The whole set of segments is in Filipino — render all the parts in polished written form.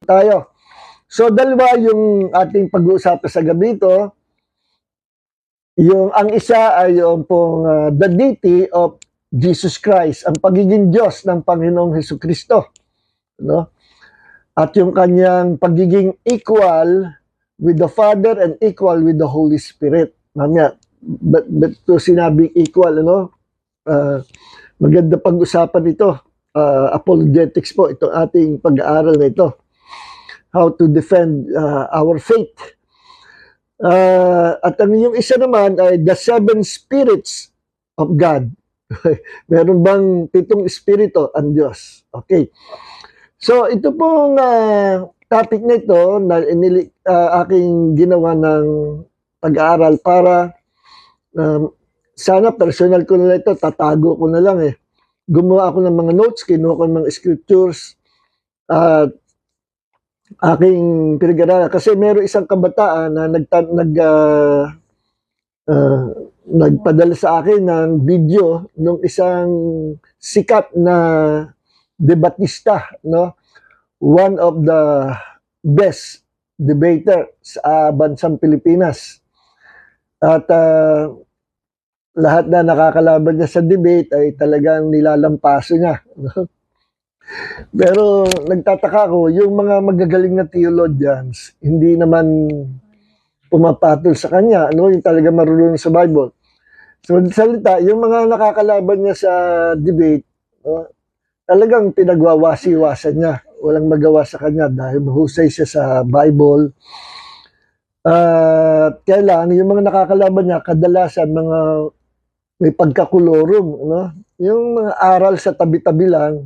tayo. So, dalawa yung ating pag-uusapan sa gabi ito. Ang isa ay yung pong the deity of Jesus Christ, ang pagiging Diyos ng Panginoong Hesukristo. No? At yung kanyang pagiging equal with the Father and equal with the Holy Spirit. Mamaya, but to sinabing equal, maganda pag-usapan ito. Apologetics po, itong ating pag-aaral na ito. How to defend our faith. At yung isa naman ay the seven spirits of God. Meron bang 7 espiritu ang Diyos? Okay. So, ito pong topic na ito na aking ginawa ng pag-aaral para sana personal ko na ito, tatago ko na lang eh. Gumawa ako ng mga notes, kinuha ko ng mga scriptures, aking pinag-aralan. Kasi meron isang kabataan na nagpadala sa akin ng video ng isang sikat na debatista, no? One of the best debater sa bansang Pilipinas. At lahat na nakakalaban niya sa debate ay talagang nilalampaso niya. Pero nagtataka ko, yung mga magagaling na theologians, hindi naman pumapatol sa kanya, yung talaga marunong sa Bible. So, salita, yung mga nakakalaban niya sa debate, talagang pinagwawasi-wasan niya. Walang magawa sa kanya dahil mahusay siya sa Bible. Kailan, yung mga nakakalaban niya, kadalasan mga may pagkakolorum, yung mga aral sa tabi-tabi lang,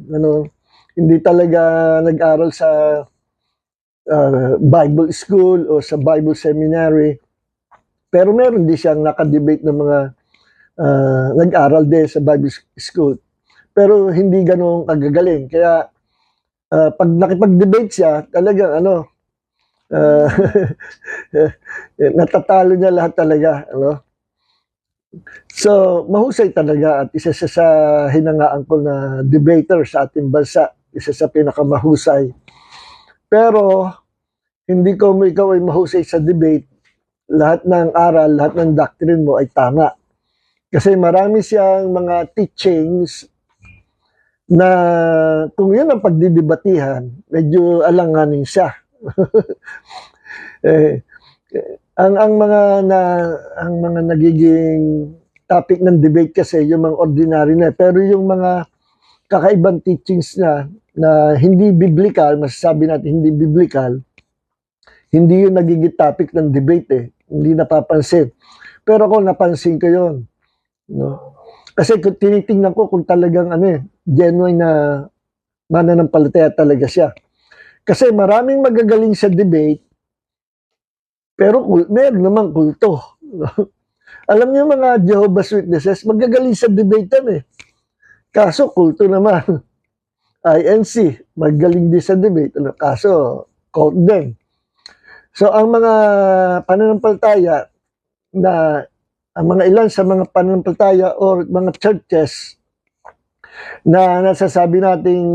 hindi talaga nag-aral sa Bible school o sa Bible seminary. Pero meron din siyang nakadebate ng mga nag-aral din sa Bible school. Pero hindi ganun kagagaling. Kaya pag nakipag-debate siya, talagang natatalo niya lahat talaga. So, mahusay talaga at isa sa hinangaan ko na debater sa ating bansa. Isa sa pinakamahusay. Pero, hindi ko ikaw ay mahusay sa debate, lahat ng aral, lahat ng doctrine mo ay tama. Kasi marami siyang mga teachings na kung yun ang pagdidebatihan, medyo alanganin siya. Ang mga nagiging topic ng debate kasi yung mga ordinary na, pero yung mga kakaibang teachings na hindi biblical, masasabi natin hindi biblical, hindi yung nagiging topic ng debate hindi napapansin. Pero ako napansin ko yun. Kasi kung tinitingnan ko kung talagang genuine na mananampalataya talaga siya. Kasi maraming magagaling sa debate, pero meron namang kulto. Alam niyo mga Jehovah's Witnesses, magagaling sa debate yan Kaso kulto naman. INC, magaling din sa debate. Kaso cult din. So ang mga pananampalataya ang mga ilan sa mga pananampalataya or mga churches na nasasabi nating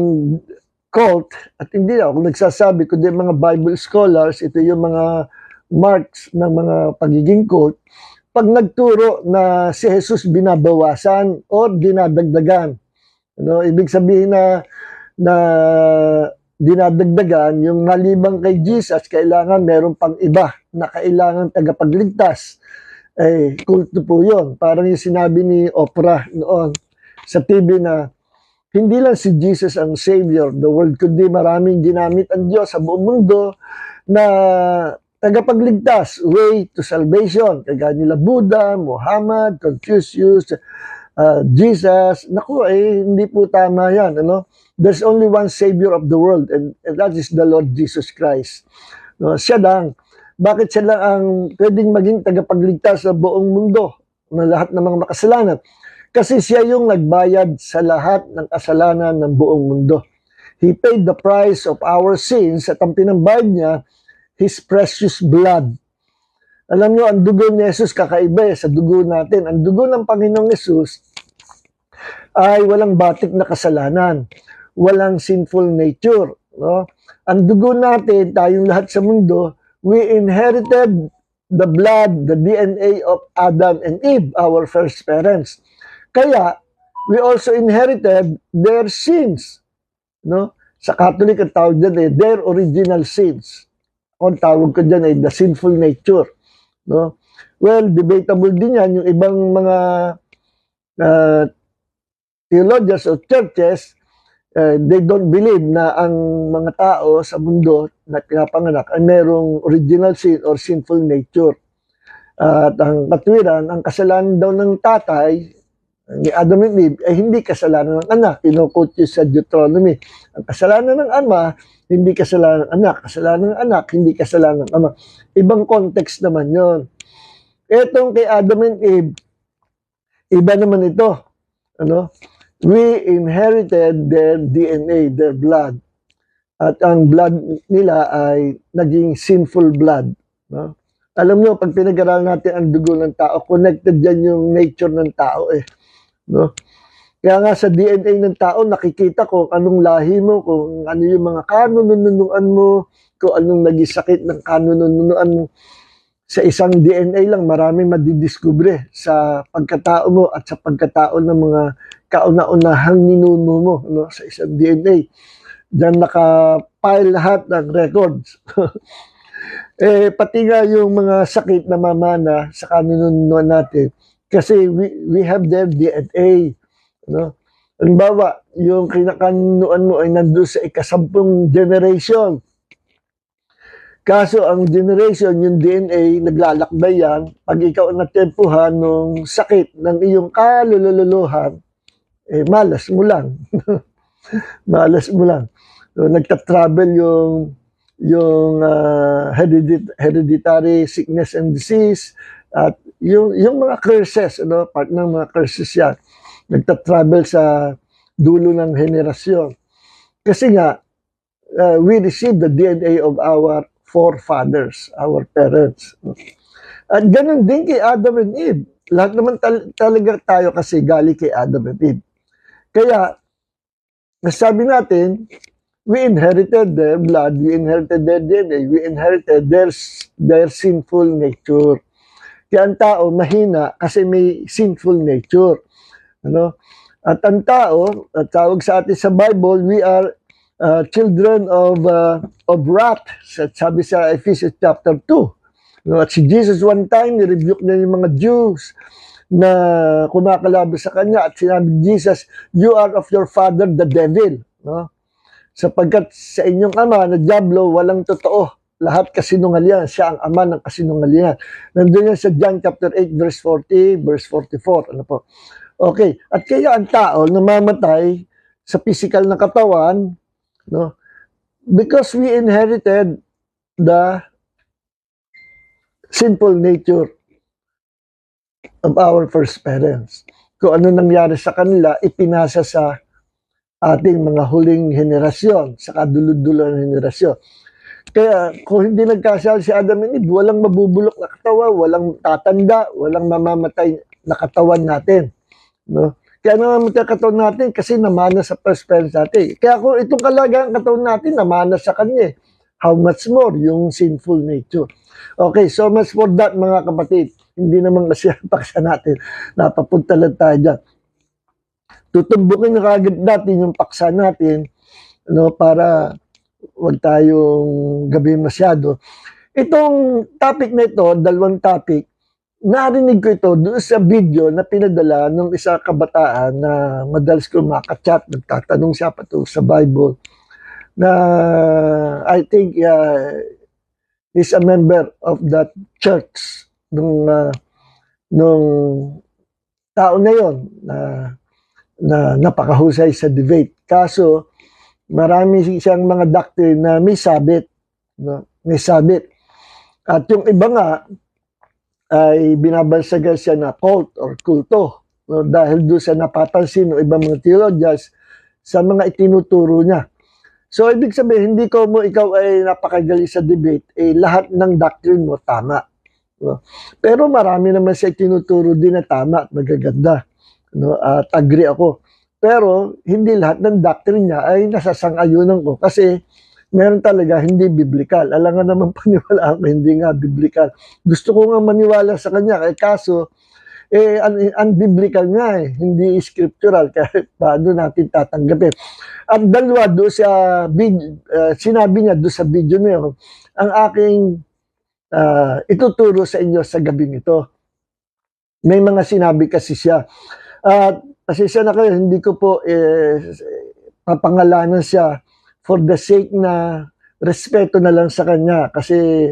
cult, at hindi ako nagsasabi, kundi mga Bible scholars, ito yung mga marks ng mga pagiging cult, pag nagturo na si Jesus binabawasan or dinadagdagan. Ibig sabihin na dinadagdagan, yung nalibang kay Jesus, kailangan meron pang iba na kailangan tagapagligtas. Kulto po yun. Parang yung sinabi ni Oprah noon sa TV na hindi lang si Jesus ang Savior the world, kundi maraming ginamit ang Diyos sa buong mundo na tagapagligtas, way to salvation. Kagaya nila Buddha, Muhammad, Confucius, Jesus. Naku, hindi po tama yan. There's only one Savior of the world, and that is the Lord Jesus Christ. Siya lang. Bakit siya lang ang pwedeng maging tagapagligtas sa buong mundo ng lahat ng mga makasalanan? Kasi siya yung nagbayad sa lahat ng kasalanan ng buong mundo. He paid the price of our sins at ang pinambayad niya, His precious blood. Alam niyo, ang dugo ni Jesus kakaiba sa dugo natin. Ang dugo ng Panginoong Jesus ay walang batik na kasalanan. Walang sinful nature. ang dugo natin, tayong lahat sa mundo, we inherited the blood, the DNA of Adam and Eve, our first parents. Kaya, we also inherited their sins. No? Sa Catholic, ang tawag dyan their original sins. Ang tawag ko dyan the sinful nature. No? Well, debatable din yan. Yung ibang mga theologians or churches, they don't believe na ang mga tao sa mundo na pinapanganak ay merong original sin or sinful nature. At ang katwiran, ang kasalanan daw ng tatay, ni Adam and Eve, ay hindi kasalanan ng anak. Pinukot yun sa Deuteronomy. Ang kasalanan ng ama, hindi kasalanan ng anak. Kasalanan ng anak, hindi kasalanan ng ama. Ibang context naman yon. Etong kay Adam and Eve, iba naman ito. Ano? We inherited their DNA, their blood. At ang blood nila ay naging sinful blood. No? Alam nyo, pag pinag-aralan natin ang dugo ng tao, connected dyan yung nature ng tao eh. No? Kaya nga sa DNA ng tao, nakikita kung anong lahi mo, kung ano yung mga kanununuan mo, kung anong naging sakit ng kanununuan mo. Sa isang DNA lang, maraming madidiskubre sa pagkatao mo at sa pagkatao ng mga kauna-unahang ninuno mo, no? Sa isang DNA. Diyan nakapile lahat ng records. Pati nga yung mga sakit na mamana sa kanununuan natin, kasi we have their DNA. No? Halimbawa, yung kinakanunuan mo ay nandun sa ika-10 generation. Kaso ang generation, yung DNA, naglalakbay yan. Pag ikaw ang natempuhan ng sakit ng iyong kalululuhan, malas mo lang. Malas mo lang. So, nagta-travel yung hereditary sickness and disease at yung mga curses, ano, part ng mga curses yan. Nagta-travel sa dulo ng henerasyon. Kasi nga, we receive the DNA of our forefathers, our parents. At ganun din kay Adam and Eve. Lahat naman talaga tayo kasi galing kay Adam and Eve. Kaya, sabi natin, we inherited their blood, we inherited their DNA, we inherited their sinful nature. Kaya ang tao mahina kasi may sinful nature. Ano? At ang tao, tawag sa atin sa Bible, we are children of wrath. Sabi sa Ephesians chapter 2. No, at si Jesus one time, ni-rebuke na yung mga Jews na kumakalabas sa kanya at sinabi Jesus, you are of your father the devil. No? Sapagkat sa inyong ama na Diablo, walang totoo. Lahat kasinungalingan. Siya ang ama ng kasinungalingan. Nandun yan sa John chapter 8, verse 40, verse 44. Ano po? Okay. At kaya ang tao namamatay sa physical na katawan, no? Because we inherited the sinful nature of our first parents. Kung ano nangyari sa kanila, ipinasa sa ating mga huling henerasyon, sa kadulod-dulo ng henerasyon. Kaya kung hindi nagkasal si Adam and Eve, walang mabubulok na katawan, walang tatanda, walang mamamatay na katawan natin. No? Kaya namamatay ang katawan natin kasi namana sa first parents natin. Kaya kung itong kalagayan katawan natin, namana sa kanya. How much more yung sinful nature. Okay, so much for that mga kapatid. Hindi naman kasi ang paksa natin. Napapunta lang tayo dyan. Tutumbukin na kagad natin yung paksa natin, no, para wag tayong gabi masyado. Itong topic na ito, dalawang topic, narinig ko ito doon sa video na pinadala ng isang kabataan na madalas ko makachat, nagtatanong siya patungkol sa Bible, na I think is a member of that church nung tao na yon na napakahusay sa debate. Kaso, marami siyang mga doctrine na may sabit. No? May sabit. At yung iba nga, ay binabansagan siya na cult or kulto. No? Dahil doon sa napapansin ng ibang mga theologians sa mga itinuturo niya. So, ibig sabihin, hindi ko mo ikaw ay napakagaling sa debate, lahat ng doctrine mo tama. No? Pero marami naman siya itinuturo din na tama at magaganda. No? At agree ako. Pero, hindi lahat ng doctrine niya ay nasasang-ayunan ko. Kasi, meron talaga hindi biblical. Alangan naman paniwalaan ko, hindi nga biblical. Gusto ko nga maniwala sa kanya, kaso, unbiblical nga eh, hindi scriptural, kaya paano natin tatanggapin. At dalawa doon sa sinabi niya doon sa video na yun, ang aking ituturo sa inyo sa gabing ito. May mga sinabi kasi siya. At pasensya na kayo, hindi ko po papangalanan siya for the sake na respeto na lang sa kanya kasi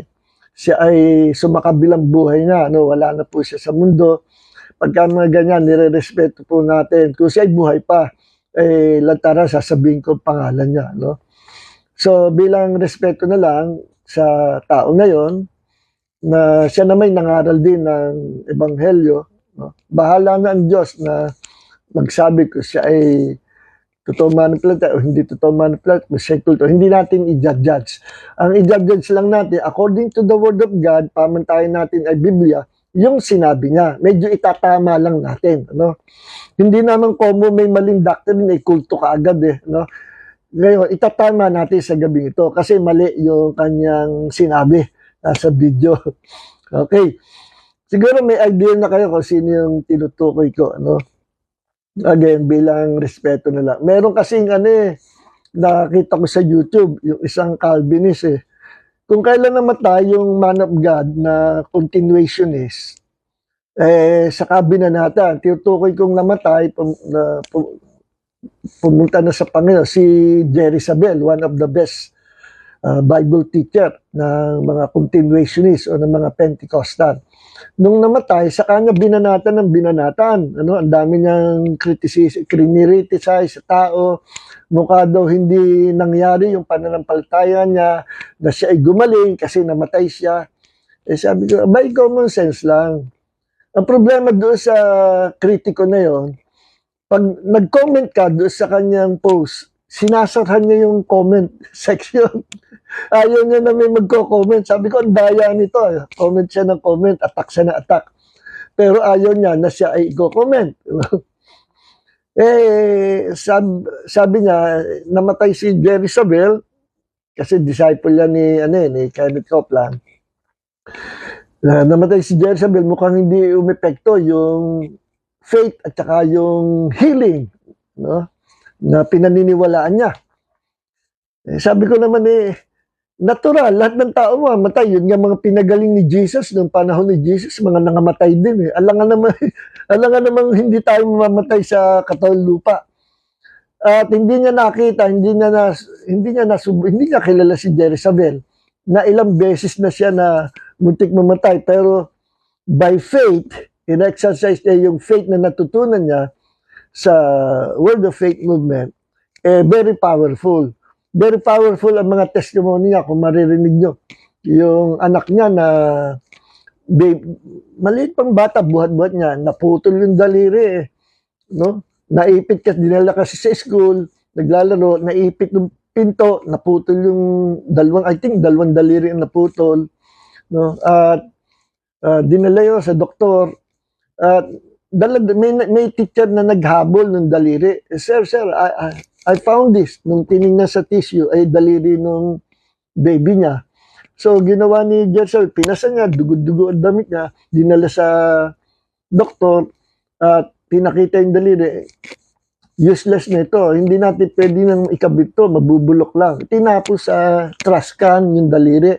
siya ay sumakabilang buhay na, no? Wala na po siya sa mundo. Pagka mga ganyan, nire-respeto po natin. Kung siya ay buhay pa, lantara, sasabihin ko pangalan niya, no? So, bilang respeto na lang sa tao na yon, na siya na may nangaral din ng ebanghelyo, no? Bahala na ang Diyos na magsabi ko siya ay totoo manipulate o hindi totoo manipulate, kulto. Hindi natin i-judge. Ang i-judge lang natin, according to the Word of God, pamantayan natin ay Biblia, yung sinabi niya. Medyo itatama lang natin. No? Hindi naman komo may maling doctrine, ay kulto ka agad eh. No? Ngayon, itatama natin sa gabi ito kasi mali yung kanyang sinabi sa video. Okay. Siguro may idea na kayo kung sino yung tinutukoy ko. Ano? Again, bilang respeto na lang. Meron kasing nakita ko sa YouTube, yung isang Calvinist eh. Kung kailan namatay yung man of God na continuationist, sa kabinanatan, tinutukoy kong namatay, pumunta na sa Panginoon, si Jerry Sabel, one of the best Bible teacher ng mga continuationist o ng mga Pentecostal. Nung namatay, sa kanya binanatan ng binanatan. Ang dami niyang criticize sa tao. Mukha daw hindi nangyari yung pananampalataya niya na siya ay gumaling kasi namatay siya. Sabi ko, by common sense lang. Ang problema doon sa kritiko na yon, pag nag-comment ka doon sa kanyang post, sinasarhan niya yung comment section. Ayaw niya na may magko-comment. Sabi ko, ang daya nito. Comment siya ng comment, attack siya na attack. Pero ayaw niya na siya ay go-comment. Sabi niya, namatay si Jerry Sabel, kasi disciple yan ni Kenneth Copeland. Namatay si Jerry Sabel, mukhang hindi umepekto yung faith at saka yung healing, no? Na pinaniniwalaan niya. Sabi ko naman natural, lahat ng tao mamatay. Yun nga mga pinagaling ni Jesus, noong panahon ni Jesus, mga nangamatay din eh. Alangan naman hindi tayo mamamatay sa katawan lupa. At hindi niya nakita, hindi niya kilala si Jerry Sabel, na ilang beses na siya na muntik mamatay. Pero by faith, in-exercise niya yung faith na natutunan niya sa Word of Faith movement, very powerful. Very powerful ang mga testimony niya kung maririnig nyo. Yung anak niya na maliit pang bata, buhat-buhat niya, naputol yung daliri eh. No? Naipit kasi, dinala kasi sa school, naglalaro, naipit yung pinto, naputol yung dalawang daliri ang naputol. No? At dinala yun sa doktor. At may teacher na naghabol ng daliri. Sir, I found this. Nung tinignan sa tissue, ay daliri nung baby niya. So, ginawa ni Jessel, pinasa niya, dugo-dugo ang damit niya, dinala sa doktor, at pinakita yung daliri. Useless na ito. Hindi natin pwede nang ikabit ito, mabubulok lang. Tinapos sa trash can yung daliri.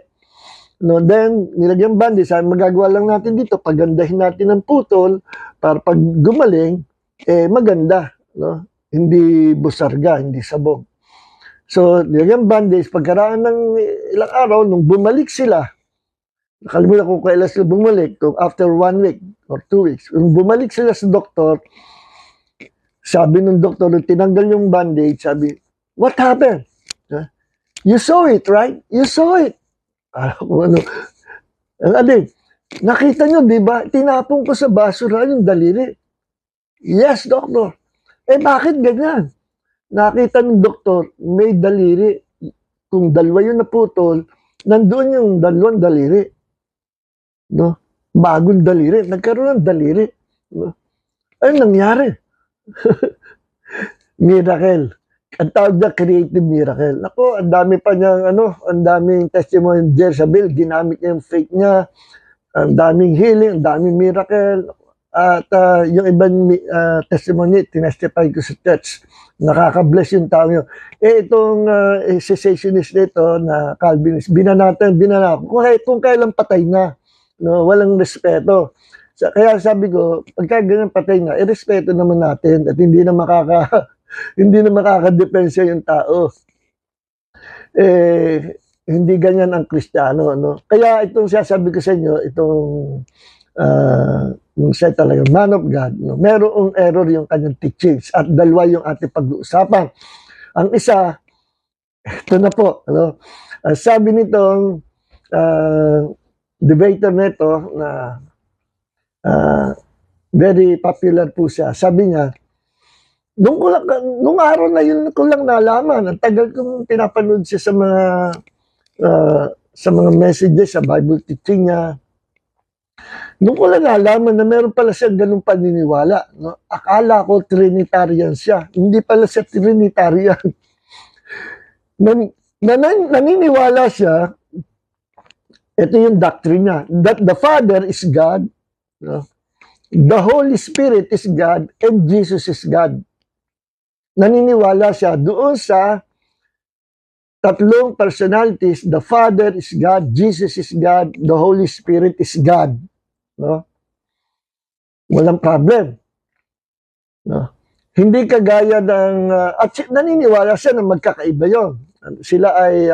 No, then, nilagyan bandage, sabi, magagawa lang natin dito, pagandahin natin ang putol, para pag gumaling, maganda. No? Hindi busarga, hindi sabog. So, nilagyan bandage, pagkaraan ng ilang araw, nung bumalik sila, nakalimutan ko kailan sila bumalik, kung after 1 week or 2 weeks, nung bumalik sila sa doktor, sabi ng doktor, nung tinanggal yung bandage, sabi, what happened? You saw it, right? You saw it. Nakita nyo, di ba? Tinapon ko sa basura yung daliri. Yes, doktor. Bakit ganyan? Nakita ng doktor, may daliri. Kung dalawa yung naputol, nandoon yung dalawang daliri. No? Bagong daliri. Nagkaroon ng daliri. No? Ano nangyari? Miracle. ang tawag niya creative miracle. Ako, ang dami pa niyang ang daming testimony ni Jezebel, ginamit niya yung faith niya, ang daming healing, ang daming miracle. At yung ibang testimony, tinestify ko sa church. Nakaka-bless yung tao yun. Itong cessationist nito na Calvinist, binanatan. Kung kailan patay na, no, walang respeto. Kaya sabi ko, pagka ganyan patay na, irespeto naman natin at hindi na hindi na makakadepensa yung tao. Hindi ganyan ang Kristiyano, no? Kaya itong sasabi ko sa inyo, itong yung siya talaga man of God, no? Merong error yung kanyang teachings at dalawa yung ating pag-uusapan. Ang isa, ito na po, no? Sabi nitong debater nito na very popular po siya. Sabi niya, nung araw na yun ko lang nalaman, ang tagal kong pinapanood siya sa mga messages, sa Bible teaching niya. Nung ko lang nalaman na meron pala siya ganung paniniwala. No? Akala ko Trinitarian siya. Hindi pala siya Trinitarian. Naniniwala siya, ito yung doctrine niya, that the Father is God, no? The Holy Spirit is God, and Jesus is God. Naniniwala siya doon sa tatlong personalities, the Father is God, Jesus is God, the Holy Spirit is God. No? Walang problem. No? Hindi kagaya ng, at naniniwala siya na magkakaiba yon. Sila ay,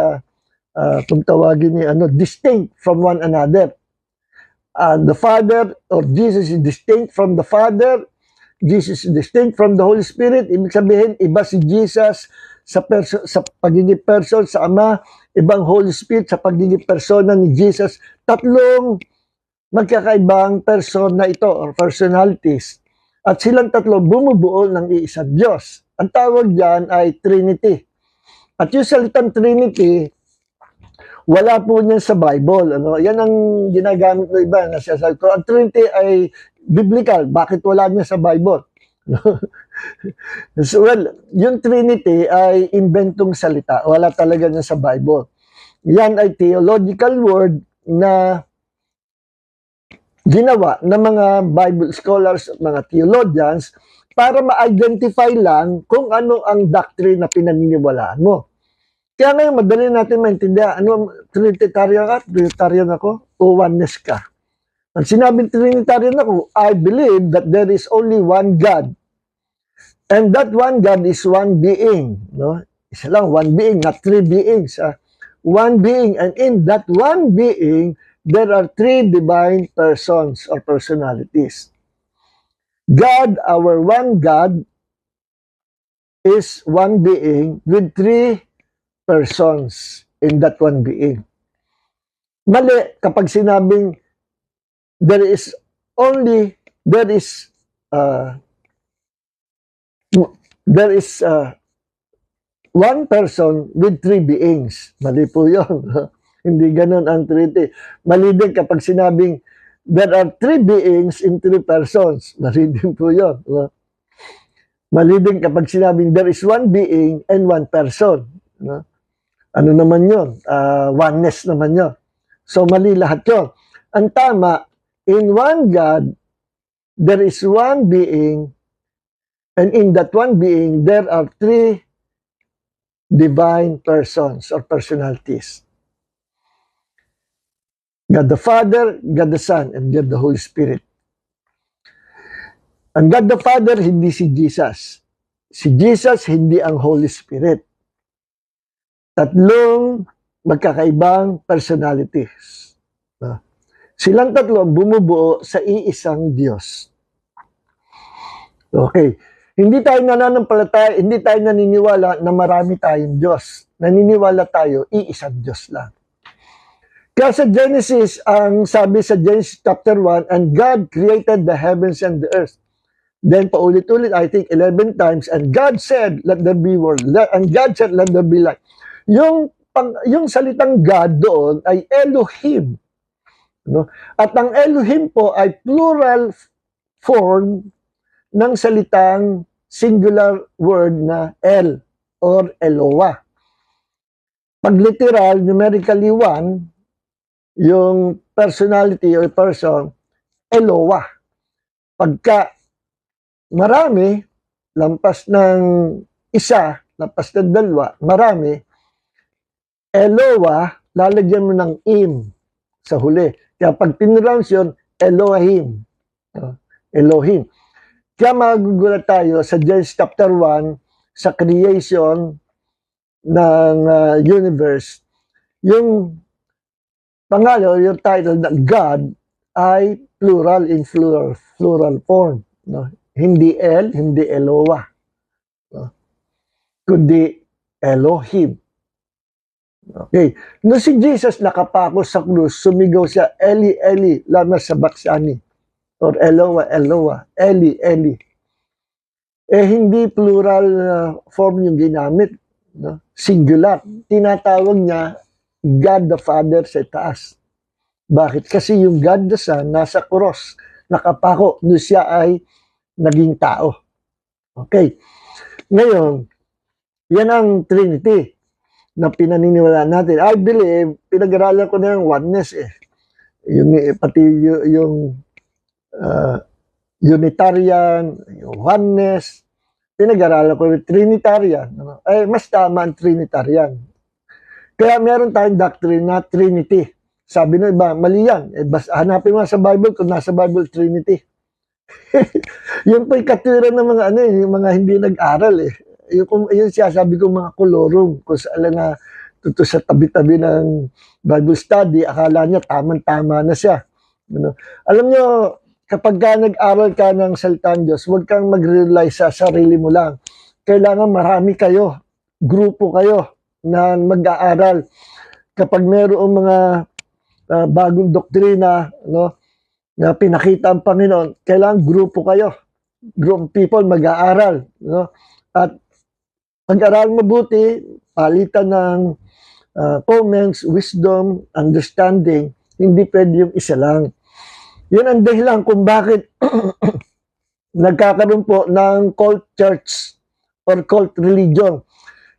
kung tawagin ni, distinct from one another. The Father or Jesus is distinct from the Father, Jesus is distinct from the Holy Spirit. Ibig sabihin, iba si Jesus sa pagiging person sa Ama, ibang Holy Spirit sa pagiging persona ni Jesus. Tatlong magkakaibang persona ito or personalities. At silang tatlo bumubuo ng iisang Diyos. Ang tawag diyan ay Trinity. At yung salitang Trinity, wala po niyan sa Bible. Yan ang ginagamit ng iba. Nasasabi ko, ang Trinity ay biblical. Bakit wala niya sa Bible? So, well, yung Trinity ay inventong salita. Wala talaga niya sa Bible. Yan ay theological word na ginawa ng mga Bible scholars, mga theologians, para ma-identify lang kung ano ang doctrine na pinaniniwalaan mo. Kaya ngayon, madali natin maintindihan, Trinitarian ka? Trinitarian ako? O oneness ka? Ang sinabing Trinitarian ako, I believe that there is only one God. And that one God is one being. No? Isa lang, one being, not three beings. One being, and in that one being, there are three divine persons or personalities. God, our one God, is one being with three persons in that one being. Mali kapag sinabing there is one person with three beings. Mali po yun. Hindi ganun ang Trinity. Mali din kapag sinabing there are three beings in three persons. Mali din po yun. Mali din kapag sinabing there is one being and one person. Ano naman yun? Oneness naman yun. So mali lahat yun. Ang tama, in one God, there is one being, and in that one being, there are three divine persons or personalities. God the Father, God the Son, and God the Holy Spirit. Ang God the Father, hindi si Jesus. Si Jesus, hindi ang Holy Spirit. Tatlong magkakaibang personalities. Silang tatlo bumubuo sa iisang Diyos. Okay. Hindi tayo nananampalataya, hindi tayo naniniwala na marami tayong Diyos. Naniniwala tayo, iisang Diyos lang. Kaya sa Genesis, ang sabi sa Genesis chapter 1, and God created the heavens and the earth. Then paulit-ulit, I think 11 times, and God said, let there be world. And God said, let there be light. Yung salitang God doon ay Elohim. No? At ang Elohim po ay plural form ng salitang singular word na El. or Eloah. Pag literal, numerically 1, yung personality or person, Eloah. Pagka marami, lampas ng isa, lampas ng dalawa, marami, Eloah, lalagyan mo ng im sa huli. Kaya pag pinronounce yun, Elohim. Elohim. Kaya magugulat tayo sa Genesis chapter 1, sa creation ng universe, yung pangalo, yung title na God ay plural in plural form. No? Hindi El, hindi Eloah. No? Kundi Elohim. Okay. No si Jesus nakapako sa krus, sumigaw siya, Eli, Eli, lama sabachthani. Or Eloah, Eloah, Eli, Eli. Hindi plural form yung ginamit. No? Singular. Tinatawag niya God the Father sa taas. Bakit? Kasi yung God the Son nasa cross, nakapako, no siya ay naging tao. Okay. Ngayon, yan ang Trinity na pinaniniwalaan natin. I believe, pinag-aralan ko na yung oneness Yung, pati yung Unitarian, yung oneness, pinag-aralan ko yung Trinitarian. Mas tama ang Trinitarian. Kaya meron tayong doctrine na Trinity. Sabi ng iba, mali yan. Hanapin mo sa Bible kung nasa Bible Trinity. Yun po'y katwiran ng mga yung mga hindi nag-aral Yung siya sabi ko mga kolorum, kung saan na tuto sa tabi-tabi ng Bible study, akala niya tama-tama na siya. Alam nyo, kapag nag-aral ka ng salitang Diyos, huwag kang mag-rely sa sarili mo lang. Kailangan marami kayo, grupo kayo na mag-aaral. Kapag mayroong mga bagong doktrina, na pinakita ang Panginoon, kailangan grupo kayo. Group of people mag-aaral. At pag-aral mabuti, palitan ng comments, wisdom, understanding, hindi pwede yung isa lang. Yun ang dahilan kung bakit nagkakaroon po ng cult church or cult religion.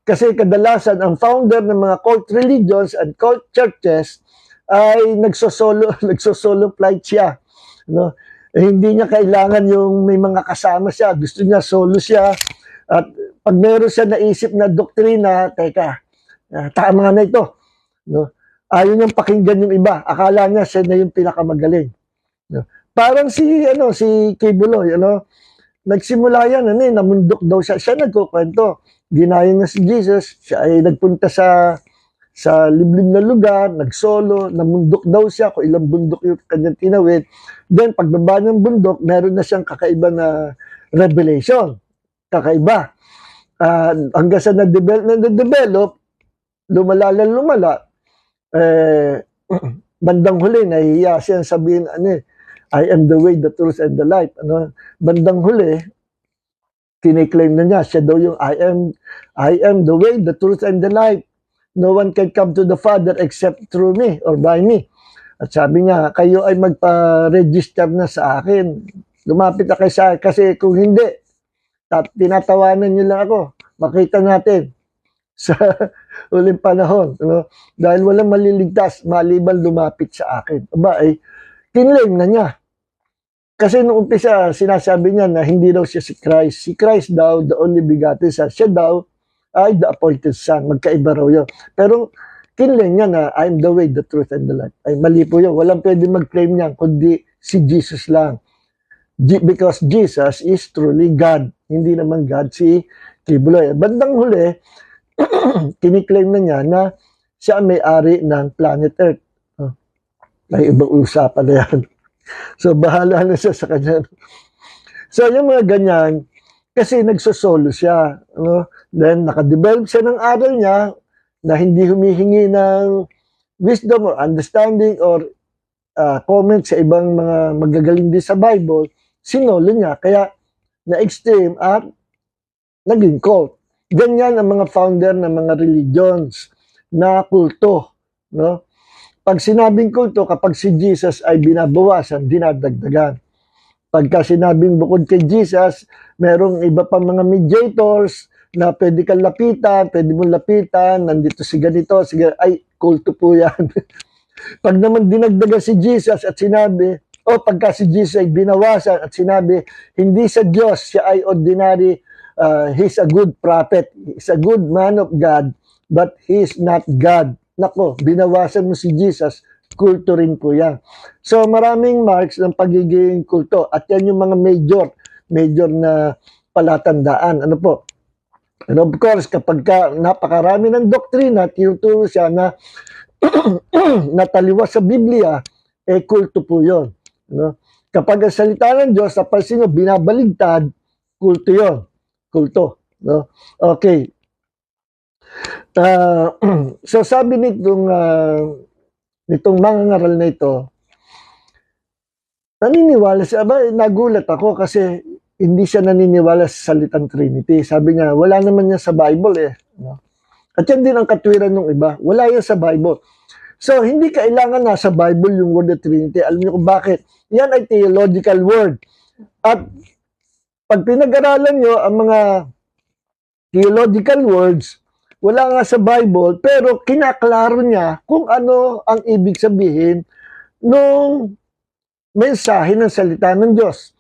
Kasi kadalasan ang founder ng mga cult religions and cult churches ay nagsosolo flight siya. Hindi niya kailangan yung may mga kasama siya. Gusto niya solo siya. At pag meron siya naisip na doktrina, teka, tama na ito. Ayaw niyang pakinggan yung iba. Akala niya siya na yung pinakamagaling. Parang si Kibuloy, nagsimula yan, namundok daw siya. Siya nagkukwento. Ginaya niya si Jesus. Siya ay nagpunta sa liblib na lugar, nagsolo, namundok daw siya, kung ilang bundok yung kanyang tinawid. Then, pagbaba ng bundok, meron na siyang kakaiba na revelation. Kakaiba. Hanggang sa na-develop, lumala, bandang huli, nahihiya siya sabihin, I am the way, the truth, and the life. Bandang huli, kiniklaim na niya, siya daw yung I am the way, the truth, and the life. No one can come to the Father except through me or by me. At sabi niya, kayo ay magpa-register na sa akin. Lumapit na kayo sa akin kasi kung hindi, tinatawanan niyo lang ako. Makita natin sa uling panahon. Dahil walang maliligtas, maliban lumapit sa akin. Kinlaim na niya. Kasi nung umpisa, sinasabi niya na hindi daw siya si Christ. Si Christ daw, the only begotten Son. Siya daw ay the appointed Son. Magkaiba raw yun. Pero kinlaim niya na I am the way, the truth, and the life. Ay mali po yun. Walang pwede mag-claim niya kundi si Jesus lang. Because Jesus is truly God. Hindi naman God si Kibuloy. Bandang huli, kiniklaim na niya na siya may-ari ng planet Earth. May ibang usapan na yan. So, bahala na siya sa kanya. So, yung mga ganyan, kasi nagsosolo siya. Then, nakadevelop siya ng aral niya na hindi humihingi ng wisdom or understanding or comment sa ibang mga magagaling din sa Bible. Sinolo niya. Kaya, na-extreme at naging cult. Ganyan ang mga founder ng mga religions na kulto. Pag sinabing kulto, kapag si Jesus ay binabawasan, dinadagdagan. Pagka sinabing bukod kay Jesus, merong iba pang mga mediators, na pwede kang lapitan, pwede mong lapitan, nandito si ganito, ay, kulto po yan. Pag naman dinagdagan si Jesus at sinabi, pagka si Jesus ay binawasan at sinabi, hindi sa Diyos, siya ay ordinary, he's a good prophet, he's a good man of God, but he is not God. Nako, binawasan mo si Jesus, kulto rin po yan. So maraming marks ng pagiging kulto at yan yung mga major na palatandaan. Ano po? And of course, kapag napakarami ng doktrina, tinuturo siya na nataliwas sa Biblia, kulto po yun. No? Kapag ang salita ng Diyos, napansin nyo, binabaligtad, kulto yun. Kulto. No? Okay. So sabi nitong mga ngaral na ito, naniniwala siya, nagulat ako kasi hindi siya naniniwala sa salitang Trinity. Sabi niya, wala naman niya sa Bible eh. No? At yan din ang katwiran ng iba. Wala yan sa Bible. So, hindi kailangan nasa Bible yung word of Trinity. Alam niyo kung bakit? Yan ay theological word. At pag pinag-aralan niyo ang mga theological words, wala nga sa Bible, pero kinaklaro niya kung ano ang ibig sabihin nung mensahe ng salita ng Diyos.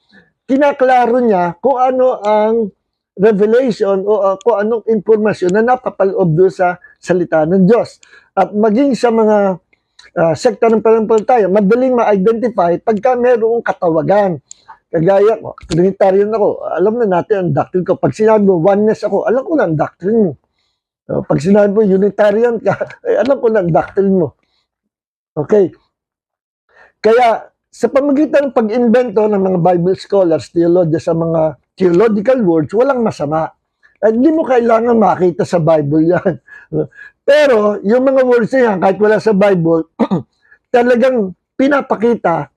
Kinaklaro niya kung ano ang revelation o kung anong informasyon na napapaloob doon sa salita ng Diyos. At maging sa mga sekta ng pananampalataya, madaling ma-identify pagka mayroong katawagan. Kagaya ko, Trinitarian ako, alam na natin ang doctrine ko. Pag sinabi mo, oneness ako, alam ko na ang doctrine mo. Pag sinabi mo, Unitarian ka, alam ko na ang doctrine mo. Okay. Kaya, sa pamagitan ng pag-invento ng mga Bible scholars, theologians, sa mga theological words, walang masama. At hindi mo kailangan makita sa Bible yan. Pero, yung mga words na yan, kahit wala sa Bible, talagang pinapakita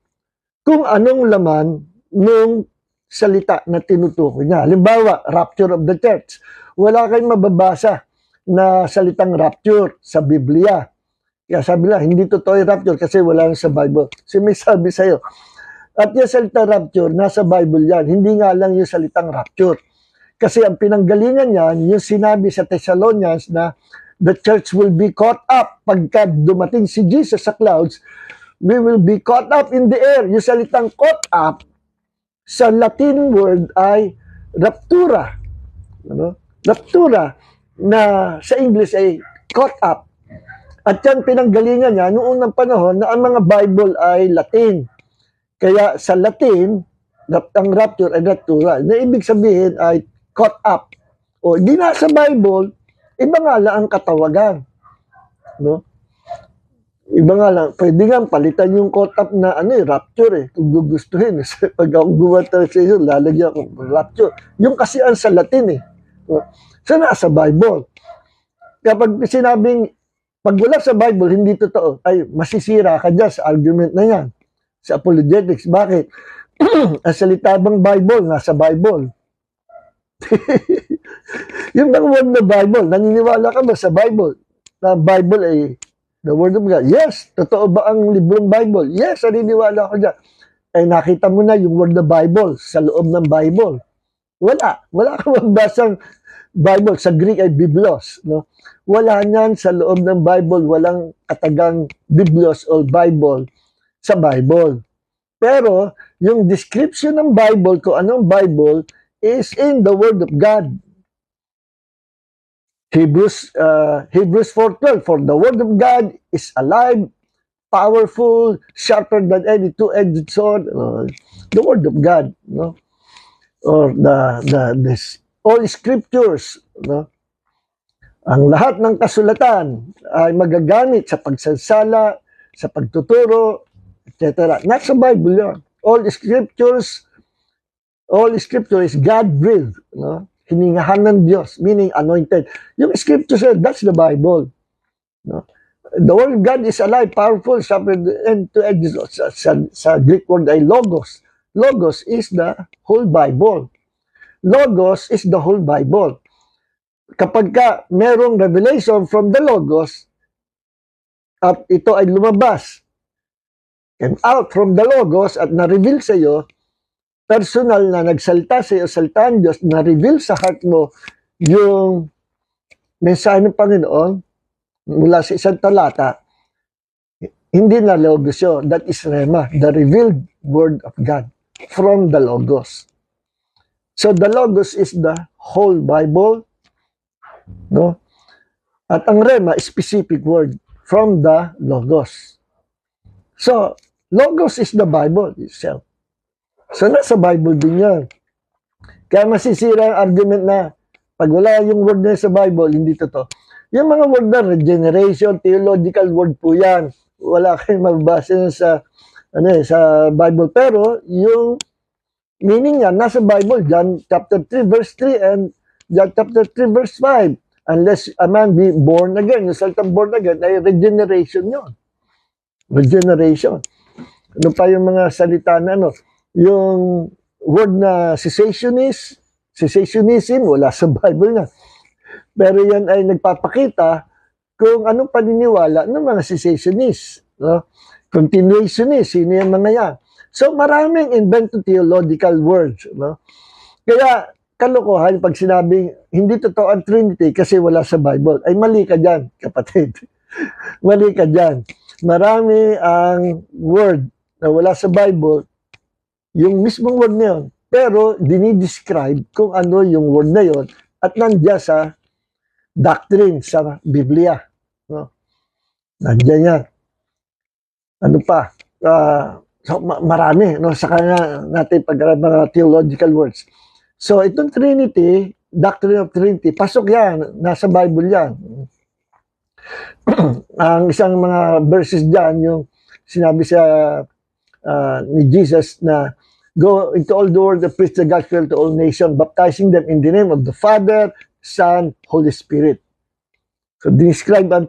kung anong laman ng salita na tinutukoy niya. Halimbawa, rapture of the church. Wala kayong mababasa na salitang rapture sa Biblia. Kaya sabi lang, hindi totoo yung rapture kasi wala sa Bible. Kasi may sabi sa'yo. At yung salita rapture, nasa Bible yan. Hindi nga lang yung salitang rapture. Kasi ang pinanggalingan niyan, yung sinabi sa Thessalonians na the church will be caught up. Pagka dumating si Jesus sa clouds, we will be caught up in the air. Yung salitang caught up, sa Latin word ay raptura. Ano? Raptura, na sa English ay caught up. At yan pinanggalingan niya noong unang panahon na ang mga Bible ay Latin. Kaya sa Latin, ang rapture ay raptura. Na ibig sabihin ay caught up. O di na sa Bible, iba nga lang ang katawagan. No? Iba nga lang, pwede nga palitan yung caught up na rapture eh. Kung gugustuhin. Pag ako gumawa sa iyo, lalagyan ko rapture. Yung kasi ang sa Latin eh. No? So nasa Bible. Kapag sinabing pag wala sa Bible, hindi totoo, ay masisira ka dyan sa argument na yan. Sa apologetics. Bakit? Ang salita bang Bible, nasa Bible. Yung bang word na Bible, naniniwala ka ba sa Bible? Na Bible ay the word of God. Yes, totoo ba ang librong Bible? Yes, naniniwala ko dyan. Ay nakita mo na yung word na Bible sa loob ng Bible. Wala. Wala ka magbasang Bible. Sa Greek ay Biblos. No? Wala niyan sa loob ng Bible. Walang katagang Biblos o Bible sa Bible. Pero, yung description ng Bible, kung anong Bible, is in the Word of God. Hebrews 4:12, for the Word of God is alive, powerful, sharper than any two-edged sword. The Word of God. No? Or all scriptures, no? Ang lahat ng kasulatan ay magagamit sa pagsansala, sa pagtuturo, etc. Nasa Bible yun. All scripture is God-breathed. No? Hiningahan ng Diyos, meaning anointed. Yung scripture says, that's the Bible. No? The word of God is alive, powerful, sharper than two-edged sword. Sa Greek word ay logos. Logos is the whole Bible. Logos is the whole Bible. Kapag ka merong revelation from the Logos, at ito ay lumabas, and out from the Logos, at na-reveal sa iyo, personal na nagsalita sa iyo, salita ng Diyos, na-reveal sa heart mo, yung mensahe ng Panginoon mula sa isang talata, hindi na Logos yun. That is Rema, the revealed word of God from the Logos. So the Logos is the whole Bible, no? At ang Rema, specific word from the Logos. So, Logos is the Bible itself. So, nasa Bible din yan. Kaya masisira ang argument na pag wala yung word na sa Bible, hindi totoo. Yung mga word na regeneration, theological word po yan. Wala kayong mababasa sa, sa Bible. Pero, yung meaning niya, nasa Bible, John chapter 3, verse 3, and John chapter 3, verse 5. Unless a man be born again, yung salitang born again, ay regeneration yun. Regeneration. Ano pa yung mga salita na, yung word na cessationism, wala sa Bible na. Pero yan ay nagpapakita kung anong paniniwala ng mga cessationists. No? Continuationists, sino yung mga yan. So maraming invented theological words. No? Kaya kalokohan pag sinabing hindi totoo ang Trinity kasi wala sa Bible. Ay mali ka dyan, kapatid. Mali ka dyan. Marami ang word na wala sa Bible, yung mismong word na yun, pero dinidescribe kung ano yung word na yun at nandiyan sa doctrine, sa Biblia. No? Nandiyan yan. Ano pa? So, marami, no? Sa kanya natin pag-arap mga theological words. So, itong Trinity, doctrine of Trinity, pasok yan, nasa Bible yan. Ang isang mga verses dyan, yung sinabi sa ni Jesus na, go into all the world and preach the gospel to all nations, baptizing them in the name of the Father, Son, Holy Spirit. So, describe ang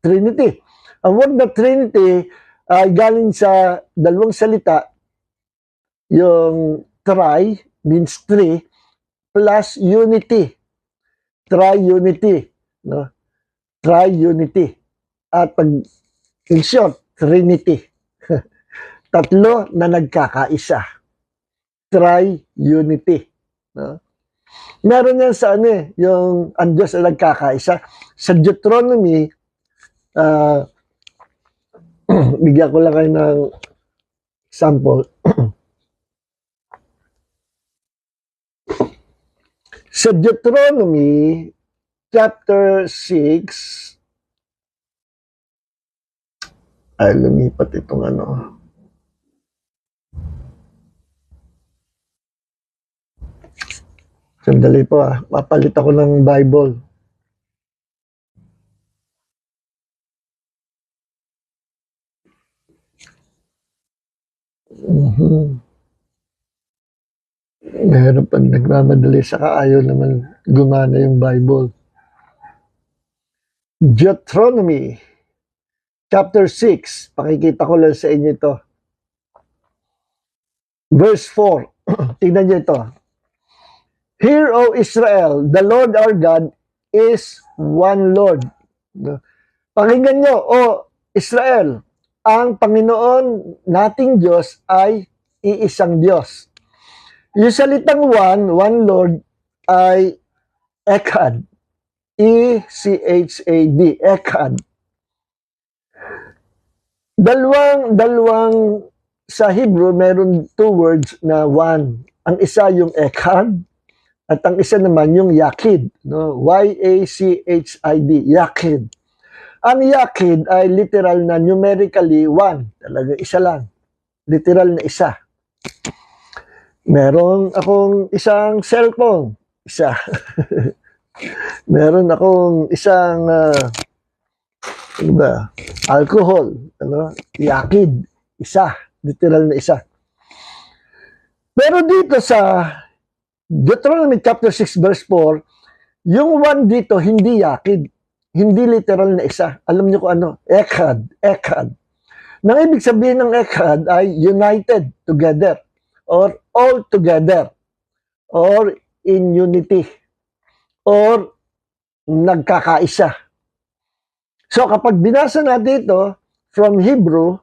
Trinity. Ang word na Trinity ay galing sa dalawang salita, yung tri, means three, plus unity. Tri-unity. No? Tri-unity. At pag, in short, Trinity. Tatlo na nagkakaisa. Tri-unity. No? Meron yan sa yung ang Diyos na nagkakaisa. Sa Deuteronomy, bigyan ko lang kayo ng sample. Sa Deuteronomy chapter 6, ay lumipat itong Sandali po mapalit ako ng Bible. Meron pag nagmamadali sa ayaw naman gumana yung Bible. Deuteronomy chapter 6, pakikita ko lang sa inyo ito. Verse 4, tignan niyo ito. Hear, O Israel, the Lord our God is one Lord. Pakinggan niyo, O Israel, ang Panginoon nating Diyos ay iisang Diyos. Yung salitang one Lord, ay Echad. E-C-H-A-D, Echad. Dalawang sa Hebrew, meron two words na one. Ang isa yung Echad, at ang isa naman yung Yakid. No? Y-A-C-H-I-D, Yakid. Ang Yakid ay literal na numerically one. Talaga isa lang. Literal na isa. Meron akong isang cellphone. Isa. Meron akong isang alcohol. Yakid. Isa. Literal na isa. Pero dito sa Deuteronomy chapter 6 verse 4, yung one dito hindi yakid. Hindi literal na isa. Alam niyo kung ano? Echad. Echad. Nang ibig sabihin ng echad ay united together or all together or in unity or nagkakaisa. So kapag binasa natin ito from Hebrew,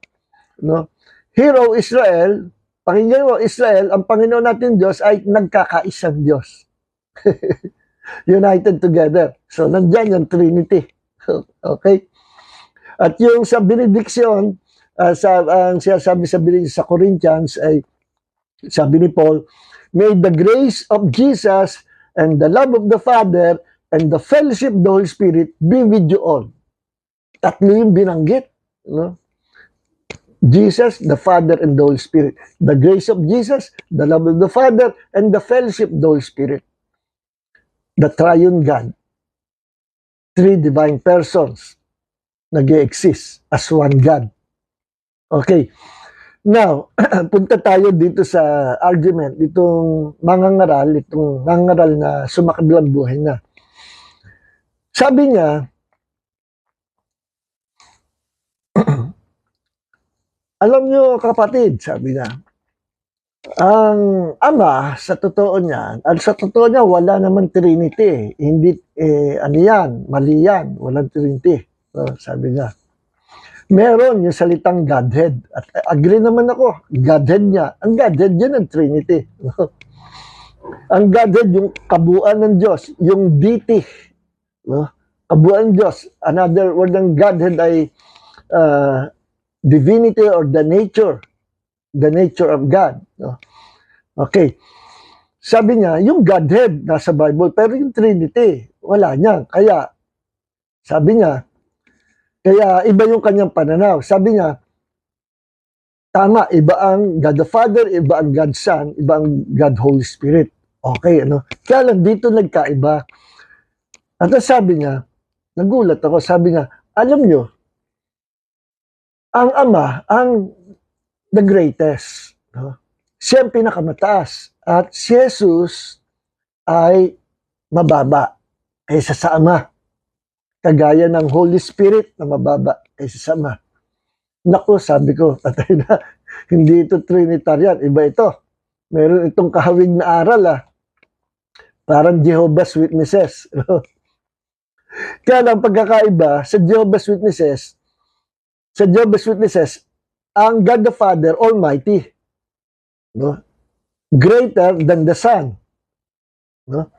Hear, O Israel, pakinggan mo Israel, ang Panginoon natin Diyos ay nagkakaisang Diyos. United together. So, nandyan yung Trinity. Okay? At yung sa benediction, ang sinasabi sa benediction sa Corinthians ay, sabi ni Paul, may the grace of Jesus and the love of the Father and the fellowship of the Holy Spirit be with you all. Tatlo yung binanggit. No? Jesus, the Father, and the Holy Spirit. The grace of Jesus, the love of the Father, and the fellowship of the Holy Spirit. The triune God. Three divine persons nag-exist as one God. Okay. Now, punta tayo dito sa argument, itong mangangaral na sumakadlang buhay na. Sabi niya, alam niyo kapatid, sabi niya, ang Ama, sa totoo niya, wala naman Trinity. Hindi, ano yan, mali yan, walang Trinity. So, sabi niya, meron yung salitang Godhead. At agree naman ako, Godhead niya. Ang Godhead yan ang Trinity. Ang Godhead, yung kabuuan ng Diyos, yung deity. No? Kabuuan ng Diyos. Another word ng Godhead ay divinity or the nature of God. No? Okay. Sabi niya, yung Godhead nasa Bible, pero yung Trinity, wala niya. Kaya, sabi niya, kaya iba yung kanyang pananaw. Sabi niya, tama, iba ang God the Father, iba ang God Son, iba ang God Holy Spirit. Okay, ano? Kaya lang dito nagkaiba. At sabi niya, nagulat ako, sabi niya, alam niyo, ang Ama, the greatest. No? Siya ang pinakamataas. At si Jesus ay mababa kaysa sa Ama. Kagaya ng Holy Spirit na mababa kaysa sa Ama. Naku, sabi ko, patay na. Hindi ito Trinitarian. Iba ito. Meron itong kahawig na aral. Parang Jehovah's Witnesses. Kaya lang pagkakaiba, sa Jehovah's Witnesses, ang God the Father Almighty, no? Greater than the Son. No?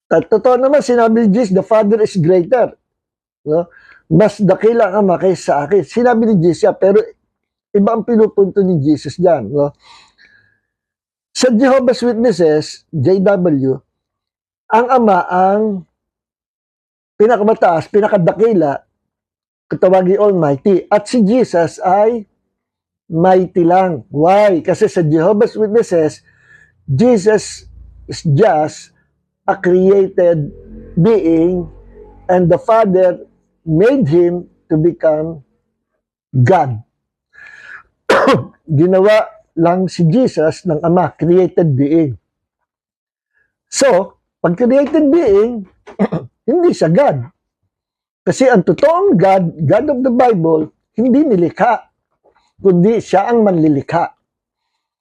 At totoo naman, sinabi ni Jesus, the Father is greater. No? Mas dakila ang Ama kaysa sa akin. Sinabi ni Jesus, pero iba ang pinupunto ni Jesus dyan. No? Sa Jehovah's Witnesses, JW, ang Ama ang pinakamataas, pinakadakila, katawagin Almighty. At si Jesus ay mighty lang. Why? Kasi sa Jehovah's Witnesses, Jesus is just a created being and the Father made him to become God. Ginawa lang si Jesus ng Ama, created being. So, pag created being, hindi siya God. Kasi ang totoong God of the Bible, hindi nilikha, kundi siya ang manlilikha.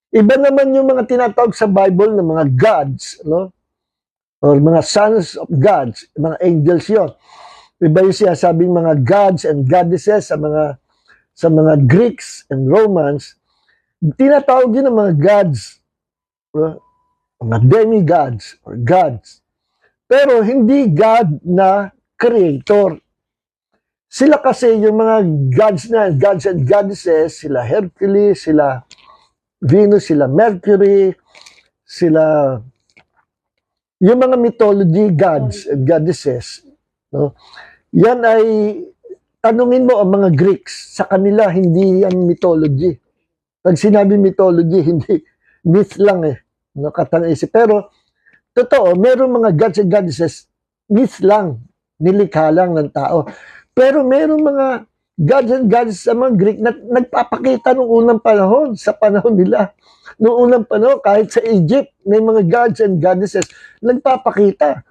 Iba naman yung mga tinatawag sa Bible ng mga gods, no? Or mga sons of gods, mga angels yon. Iba yung sinasabing mga gods and goddesses sa mga Greeks and Romans. Tinatawag yun ng mga gods, mga demigods or gods. Pero hindi God na creator. Sila kasi yung mga gods and goddesses, sila Hercules, sila Venus, sila Mercury, sila yung mga mythology gods and goddesses, no? Yan ay, tanungin mo ang mga Greeks, sa kanila hindi yan mythology. Pag sinabi mythology, hindi, myth lang no, katang-isip. Pero, totoo, meron mga gods and goddesses, myth lang, nilikha lang ng tao. Pero meron mga gods and goddesses sa mga Greek na nagpapakita noong unang panahon, sa panahon nila. Noong unang panahon, kahit sa Egypt, may mga gods and goddesses nagpapakita.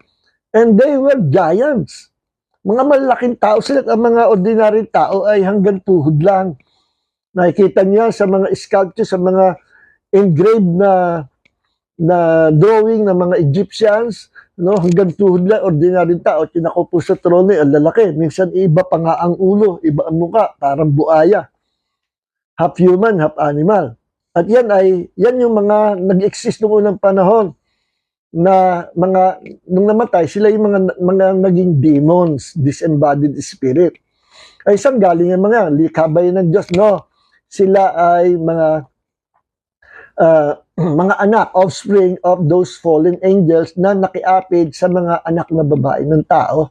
And they were giants. Mga malaking tao sila, ang mga ordinary tao ay hanggang tuhod lang. Nakikita niya sa mga sculptures, sa mga engraved na drawing ng mga Egyptians, no, hanggang tuhod lang, ordinary tao, tinakupo sa trono, ang lalaki. Minsan iba pa nga ang ulo, iba ang muka, parang buaya. Half human, half animal. At yan yung mga nag-exist noong unang panahon. na mga, nung namatay, sila yung mga naging demons, disembodied spirit. Ay, saan galing yung mga likabay ng Diyos? No, sila ay mga anak, offspring of those fallen angels na nakiapid sa mga anak na babae ng tao.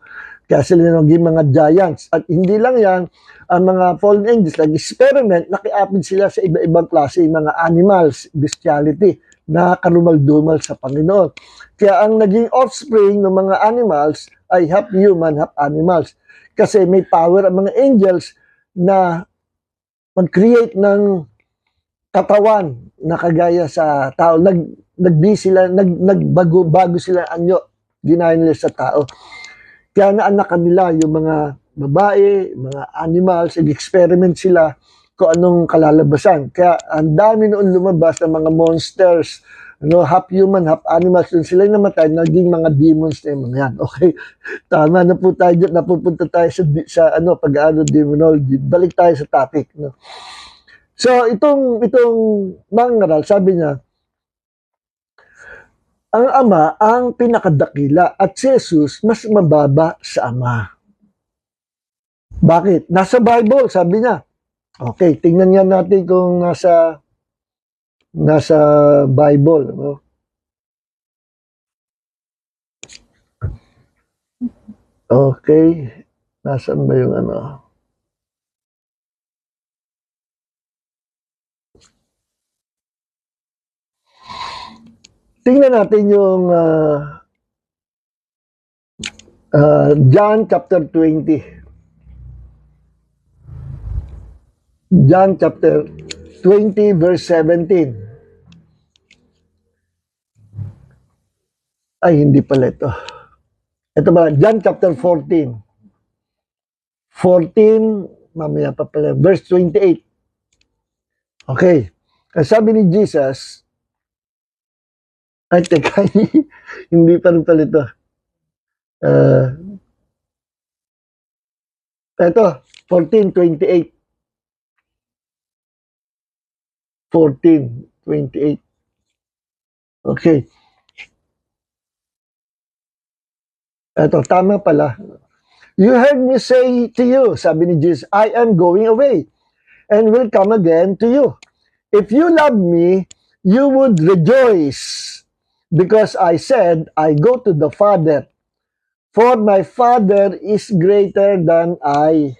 Kaya sila naging mga giants. At hindi lang yan, ang mga fallen angels, nag-experiment, nakiapid sila sa iba-ibang klase, mga animals, bestiality, na karumal-dumal sa Panginoon. Kaya ang naging offspring ng mga animals ay half human, half animals. Kasi may power ang mga angels na mag-create ng katawan na kagaya sa tao. Nagbago sila anyo, ginaya nila sa tao. Kaya naanak nila yung mga babae, mga animals, nag-experiment sila kung anong kalalabasan. Kaya ang dami noon lumabas ng mga monsters, half human, half animals. Yung sila namatay, naging mga demons na yung mga yan. Okay, tama na po tayo dyan. Napupunta tayo sa pag-aano demonology. Balik tayo sa topic. No? So, itong mangaral, sabi niya, ang Ama ang pinakadakila at si Jesus mas mababa sa Ama. Bakit? Nasa Bible, sabi niya. Okay, tingnan nga natin kung nasa Bible. No? Okay, nasaan ba yung ano? Tingnan natin yung John chapter 20. John chapter 20 verse 17. Ay, hindi pala ito. Ito ba? John chapter 14. 14, mamaya pa pala. Verse 28. Okay. Sabi ni Jesus, ay, teka, hindi pa rin pala ito. Ito, 14:28. 14:28. Okay. Ito, tama pala. You heard me say to you, sabi ni Jesus, I am going away and will come again to you. If you love me, you would rejoice because I said, I go to the Father, for my Father is greater than I.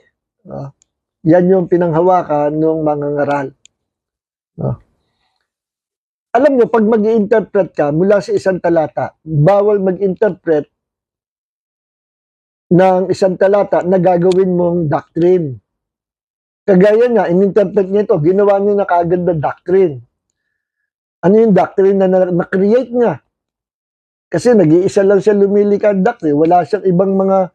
Yan yung pinanghawakan ng mga ngaral. Alam nyo, pag mag-i-interpret ka mula sa isang talata, bawal mag-interpret ng isang talata na gagawin mong doctrine. Kagaya nga, in-interpret niya ito, ginawa niya na kaagad na doctrine. Ano yung doctrine na na-create niya? Kasi nag-iisa lang siya lumilikad doctrine. Wala siyang ibang mga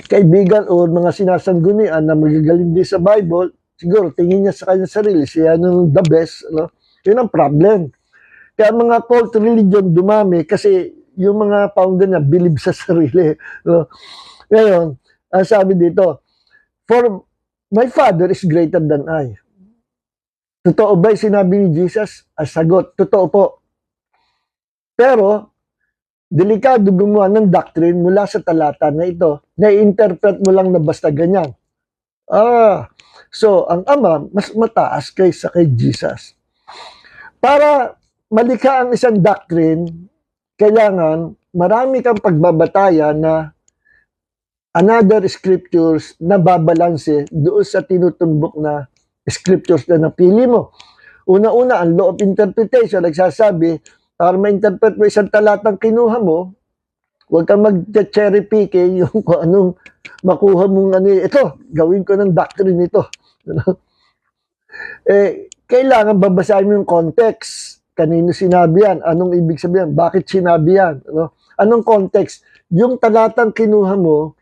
kaibigan o mga sinasanggunian na magagaling din sa Bible. Siguro, tingin niya sa kanya sarili, siya yung the best. No? Yun ang problem. Kaya mga cult religion dumami kasi yung mga founder niya believe sa sarili. No? Ngayon, ang sabi dito, for my Father is greater than I. Totoo ba yung sinabi ni Jesus? Ang sagot, totoo po. Pero, delikado gumawa ng doctrine mula sa talata na ito, na i-interpret mo lang na basta ganyan. So, ang Ama, mas mataas kaysa kay Jesus. Para malikha ang isang doctrine, kailangan marami kang pagbabatayan na another scriptures na babalanse doon sa tinutumbok na scriptures na napili mo. Una-una, ang law of interpretation, nagsasabi, para ma-interpret mo isang talatang kinuha mo, huwag kang mag-cherry picking yung kung anong makuha mong ano, ito, gawin ko ng doctrine ito. Kailangan babasahin mo yung context. Kanino sinabi yan? Anong ibig sabihin? Bakit sinabi yan? Anong context? Yung talatang kinuha mo,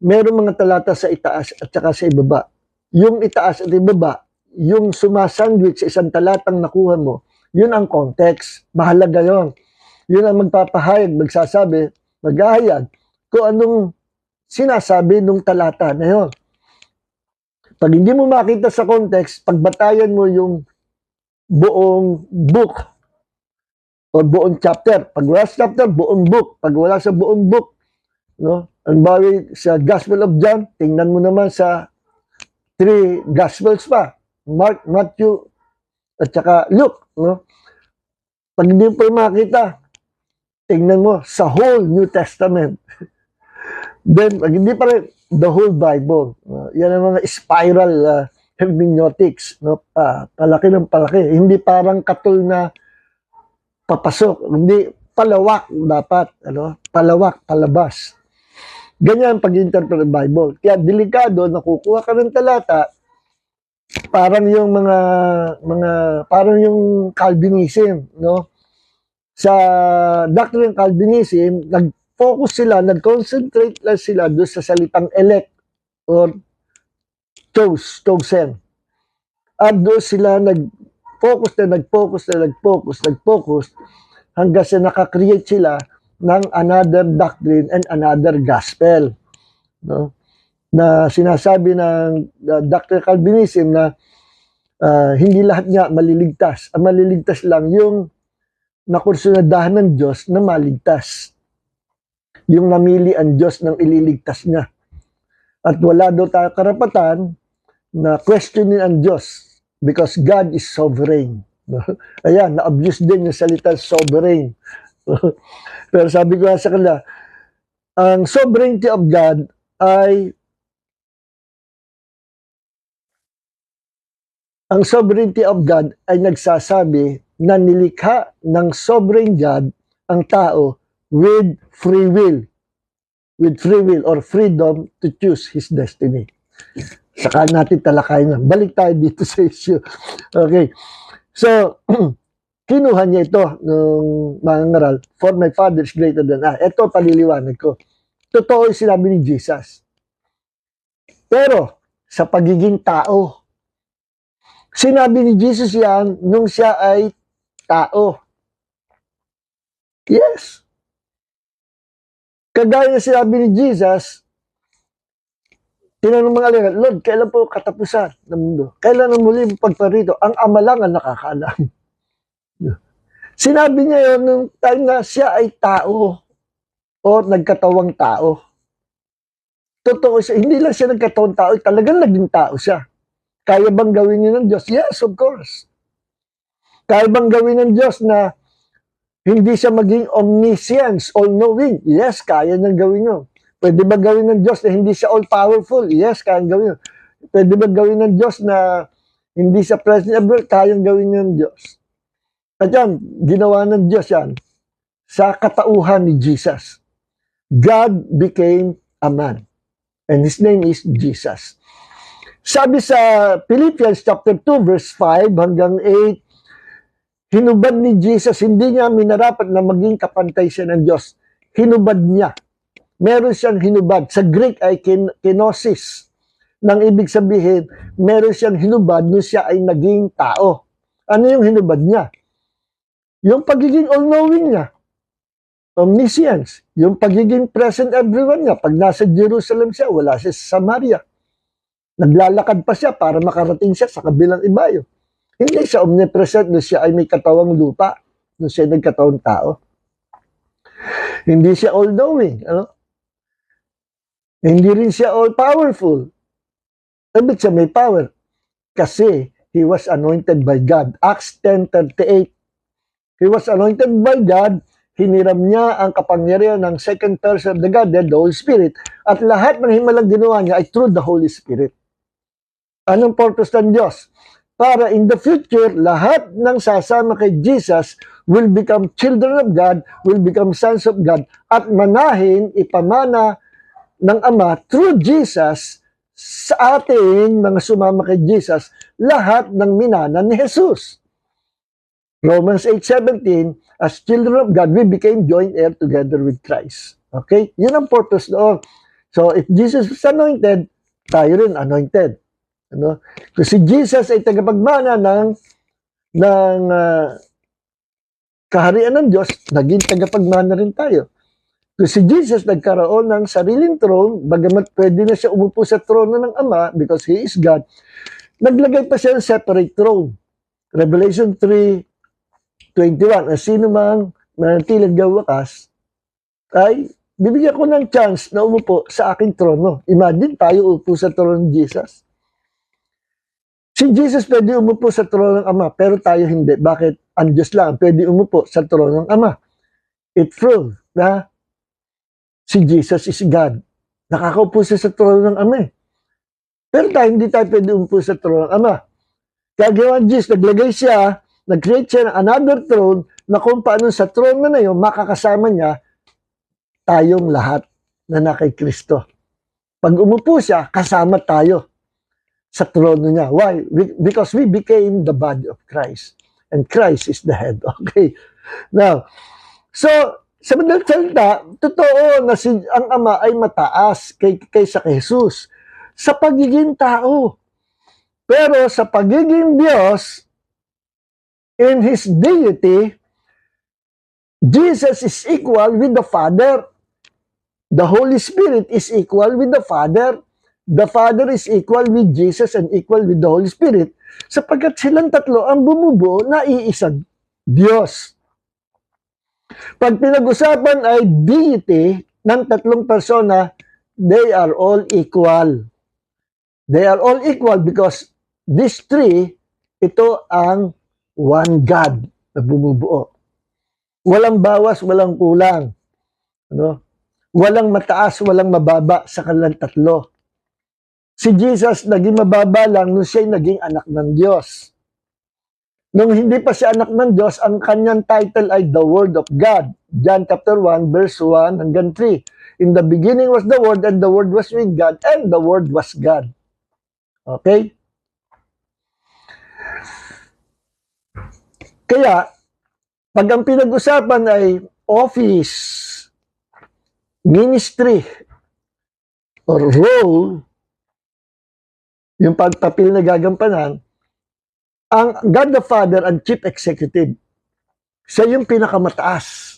meron mga talata sa itaas at saka sa ibaba. Yung itaas at ibaba, yung sumasandwich sa isang talatang nakuha mo, yun ang context. Mahalaga yun. Yun ang magpapahayag, magsasabi, maghahayag kung anong sinasabi ng talata na yun. Pag hindi mo makita sa context, pagbatayan mo yung buong book, o buong chapter. Pag wala sa chapter, buong book. Pag wala sa buong book, no? Ang bawi sa Gospel of John, tingnan mo naman sa 3 Gospels pa. Mark, Matthew, at saka Luke, no? Pag hindi mo pa makita, tingnan mo sa whole New Testament. Then, pag hindi pa rin, the whole Bible. Yan ang mga spiral hermeneutics, no? Palaki ng palaki. Hindi parang katul na papasok, hindi palawak dapat, ano? Palawak, palabas. Ganyan pag-interpret ng Bible. Kaya delikado, nakukuha ka ng talata, parang yung parang yung Calvinism, no? Sa doctrine ng Calvinism, nag-focus sila, nag-concentrate lang sila doon sa salitang elect or chosen. At doon sila nag-focus hanggang sa nakakreate sila ng another doctrine and another gospel, no? Na sinasabi ng Dr. Calvinism na hindi lahat nga maliligtas. Ang maliligtas lang yung nakursunadahan ng Diyos na maligtas. Yung namili ang Diyos ng ililigtas niya. At wala daw tayo karapatan na questionin ang Diyos because God is sovereign. Ayan, na-abuse din yung salita sovereign. Pero sabi ko sa kanila, ang sovereignty of God ay nagsasabi na nilikha ng sovereign God ang tao with free will or freedom to choose his destiny. Saka natin talakayin na. Balik tayo dito sa issue. Okay. So, kinuha niya ito ng mga ngaral, for my Father is greater than I. Ito, paliliwanag ko. Totoo yung sinabi ni Jesus. Pero, sa pagiging tao, sinabi ni Jesus yan nung siya ay tao. Yes. Kagaya na sinabi ni Jesus, tinanong mga alagad, Lord, kailan po katapusan ng mundo? Kailan ang muli pagparito? Ang Ama lang ang nakakaalam. Sinabi niya yun nung time na siya ay tao o nagkatawang tao. Totoo siya, hindi lang siya nagkatawang tao, talagang naging tao siya. Kaya bang gawin niya ng Diyos? Yes, of course. Kaya bang gawin ng Diyos na hindi siya maging omniscience, all-knowing? Yes, kaya niyang gawin yun. Pwede ba gawin ng Diyos na hindi siya all-powerful? Yes, kaya gawin yun. Pwede ba gawin ng Diyos na hindi siya present ever? Kaya gawin ng Diyos. At yan, ginawa ng Diyos yan sa katauhan ni Jesus. God became a man. And His name is Jesus. Sabi sa Philippians chapter 2 verse 5 hanggang 8, hinubad ni Jesus, hindi niya minarapat na maging kapantay siya ng Diyos. Hinubad niya. Meron siyang hinubad. Sa Greek ay kenosis. Nang ibig sabihin, meron siyang hinubad nung siya ay naging tao. Ano yung hinubad niya? Yung pagiging all-knowing niya. Omniscience. Yung pagiging present everywhere niya. Pag nasa Jerusalem siya, wala siya sa Samaria. Naglalakad pa siya para makarating siya sa kabilang ibayo. Hindi siya omnipresent nung siya ay may katawang lupa. Nung siya ay nagkatawang tao. Hindi siya all-knowing. Ano? Hindi rin siya all-powerful. Ibig siya may power. Kasi he was anointed by God. Acts 10:38. He was anointed by God. Hiniram niya ang kapangyarihan ng second person of the Godhead, the Holy Spirit. At lahat ng himalang ginawa niya ay through the Holy Spirit. Anong purpose ng Diyos? Para in the future, lahat ng sasama kay Jesus will become children of God, will become sons of God, at manahin, ipamana ng Ama through Jesus sa ating mga sumama kay Jesus, lahat ng minana ni Jesus. Romans 8:17, as children of God, we became joint heir together with Christ. Okay? Yun ang purpose doon. So, if Jesus was anointed, tayo rin anointed. Ano? Kasi Jesus ay tagapagmana ng kaharian ng Diyos, naging tagapagmana rin tayo. Kasi Jesus nagkaroon ng sariling throne, bagamat pwede na siya umupo sa trono ng Ama because He is God, naglagay pa siya ng separate throne. Revelation 3, 21, ang sino mang manatiling wakas ay bibigyan ko ng chance na umupo sa aking trono. Imagine tayo upo sa trono ni Jesus. Si Jesus pwede umupo sa trono ng Ama, pero tayo hindi. Bakit? Ang Diyos lang pwede umupo sa trono ng Ama. It proves na si Jesus is God. Nakakaupo siya sa trono ng Ama. Pero tayo, hindi tayo pwede umupo sa trono ng Ama. Kaya ginawa Jesus, naglagay siya, nag-create siya ng another throne na kung paano sa throne na yun, makakasama niya tayong lahat na nakay Kristo. Pag umupo siya, kasama tayo sa trono niya. Why? Because we became the body of Christ. And Christ is the head. Okay. Now, so, sa madaling salita, totoo na ang Ama ay mataas kaysa kay Jesus sa pagiging tao. Pero sa pagiging Diyos, in His deity, Jesus is equal with the Father. The Holy Spirit is equal with the Father. The Father is equal with Jesus and equal with the Holy Spirit sapagkat silang tatlo ang bumubuo na iisang Diyos. Pag pinag-usapan ay deity ng tatlong persona, they are all equal. They are all equal because these three, ito ang one God na bumubuo. Walang bawas, walang kulang. Ano? Walang mataas, walang mababa sa kanilang tatlo. Si Jesus naging mababa lang nung siya'y naging anak ng Diyos. Nung hindi pa siya anak ng Diyos, ang kanyang title ay the Word of God. John chapter 1, verse 1 hanggang 3. In the beginning was the Word, and the Word was with God, and the Word was God. Okay? Kaya, pag ang pinag-usapan ay office, ministry, or role, yung pagpapil na gagampanan, ang God the Father ang chief executive. Siya yung pinakamataas.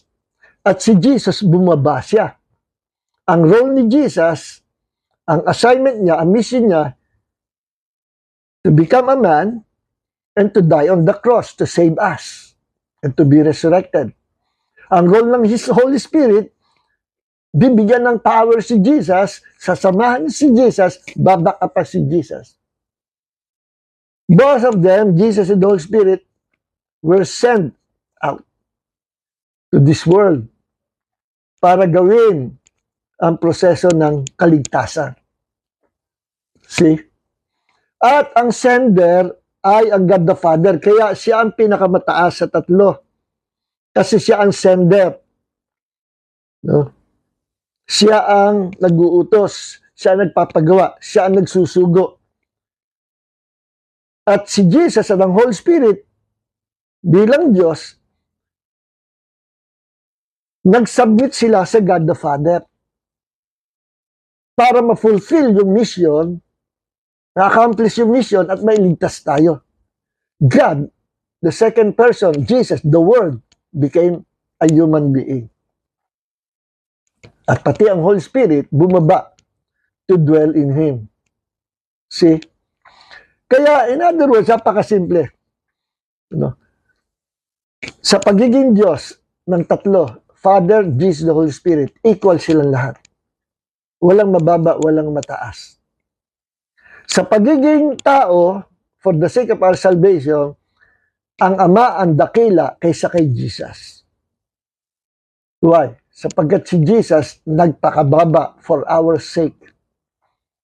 At si Jesus, bumaba siya. Ang role ni Jesus, ang assignment niya, ang mission niya, to become a man and to die on the cross to save us and to be resurrected. Ang role ng His Holy Spirit, bibigyan ng power si Jesus, sasamahan si Jesus, babaka pa si Jesus. Both of them, Jesus and the Holy Spirit, were sent out to this world para gawin ang proseso ng kaligtasan. See? At ang sender ay ang God the Father. Kaya siya ang pinakamataas sa tatlo. Kasi siya ang sender. No? Siya ang nag-uutos, siya ang nagpapagawa, siya ang nagsusugo. At si Jesus at ang Holy Spirit, bilang Diyos, nag-submit sila sa God the Father para ma-fulfill yung mission, na-accomplish yung mission at mailigtas tayo. God, the second person, Jesus, the Word, became a human being. At pati ang Holy Spirit bumaba to dwell in Him. See? Kaya, in other words, napakasimple. No? Sa pagiging Diyos ng tatlo, Father, Jesus, the Holy Spirit, equal silang lahat. Walang mababa, walang mataas. Sa pagiging tao, for the sake of our salvation, ang Ama ang dakila kaysa kay Jesus. Why? Sapagkat si Jesus nagpakababa for our sake.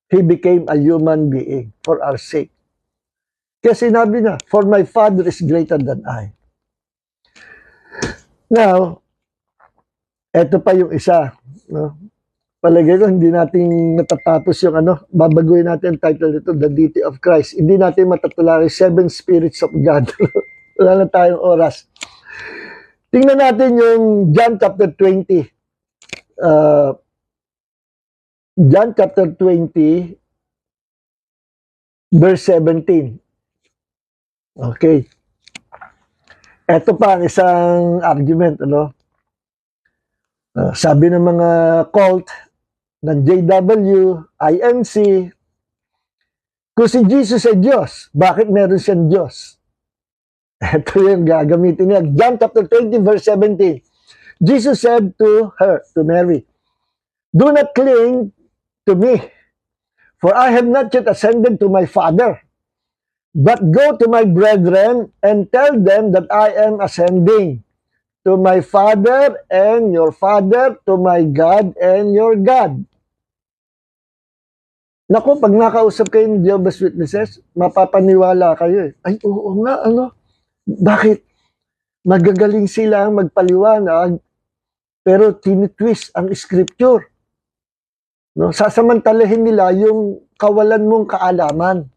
He became a human being for our sake. Kaya sinabi na, for my Father is greater than I. Now, eto pa yung isa. No? Palagay ko, hindi natin matatapos yung babaguhin natin ang title nito, The Deity of Christ. Hindi natin matatulari 7 Spirits of God. Wala na tayong oras. Tingnan natin yung John chapter 20. John chapter 20, verse 17. Okay. Ito pa ang isang argument, sabi ng mga cult ng JW, INC, kung si Jesus ay Diyos, bakit meron siyang Diyos? Ito yung gagamitin niya. John chapter 20 verse 17. Jesus said to her, to Mary, "Do not cling to me, for I have not yet ascended to my Father. But go to my brethren and tell them that I am ascending to my Father and your Father, to my God and your God." Naku, pag nakausap kayo ng Jehovah's Witnesses, mapapaniwala kayo eh. Ay, oo nga, ano? Bakit? Magagaling silang magpaliwanag, pero tinitwist ang scripture. No? Sasamantalahin nila yung kawalan mong kaalaman.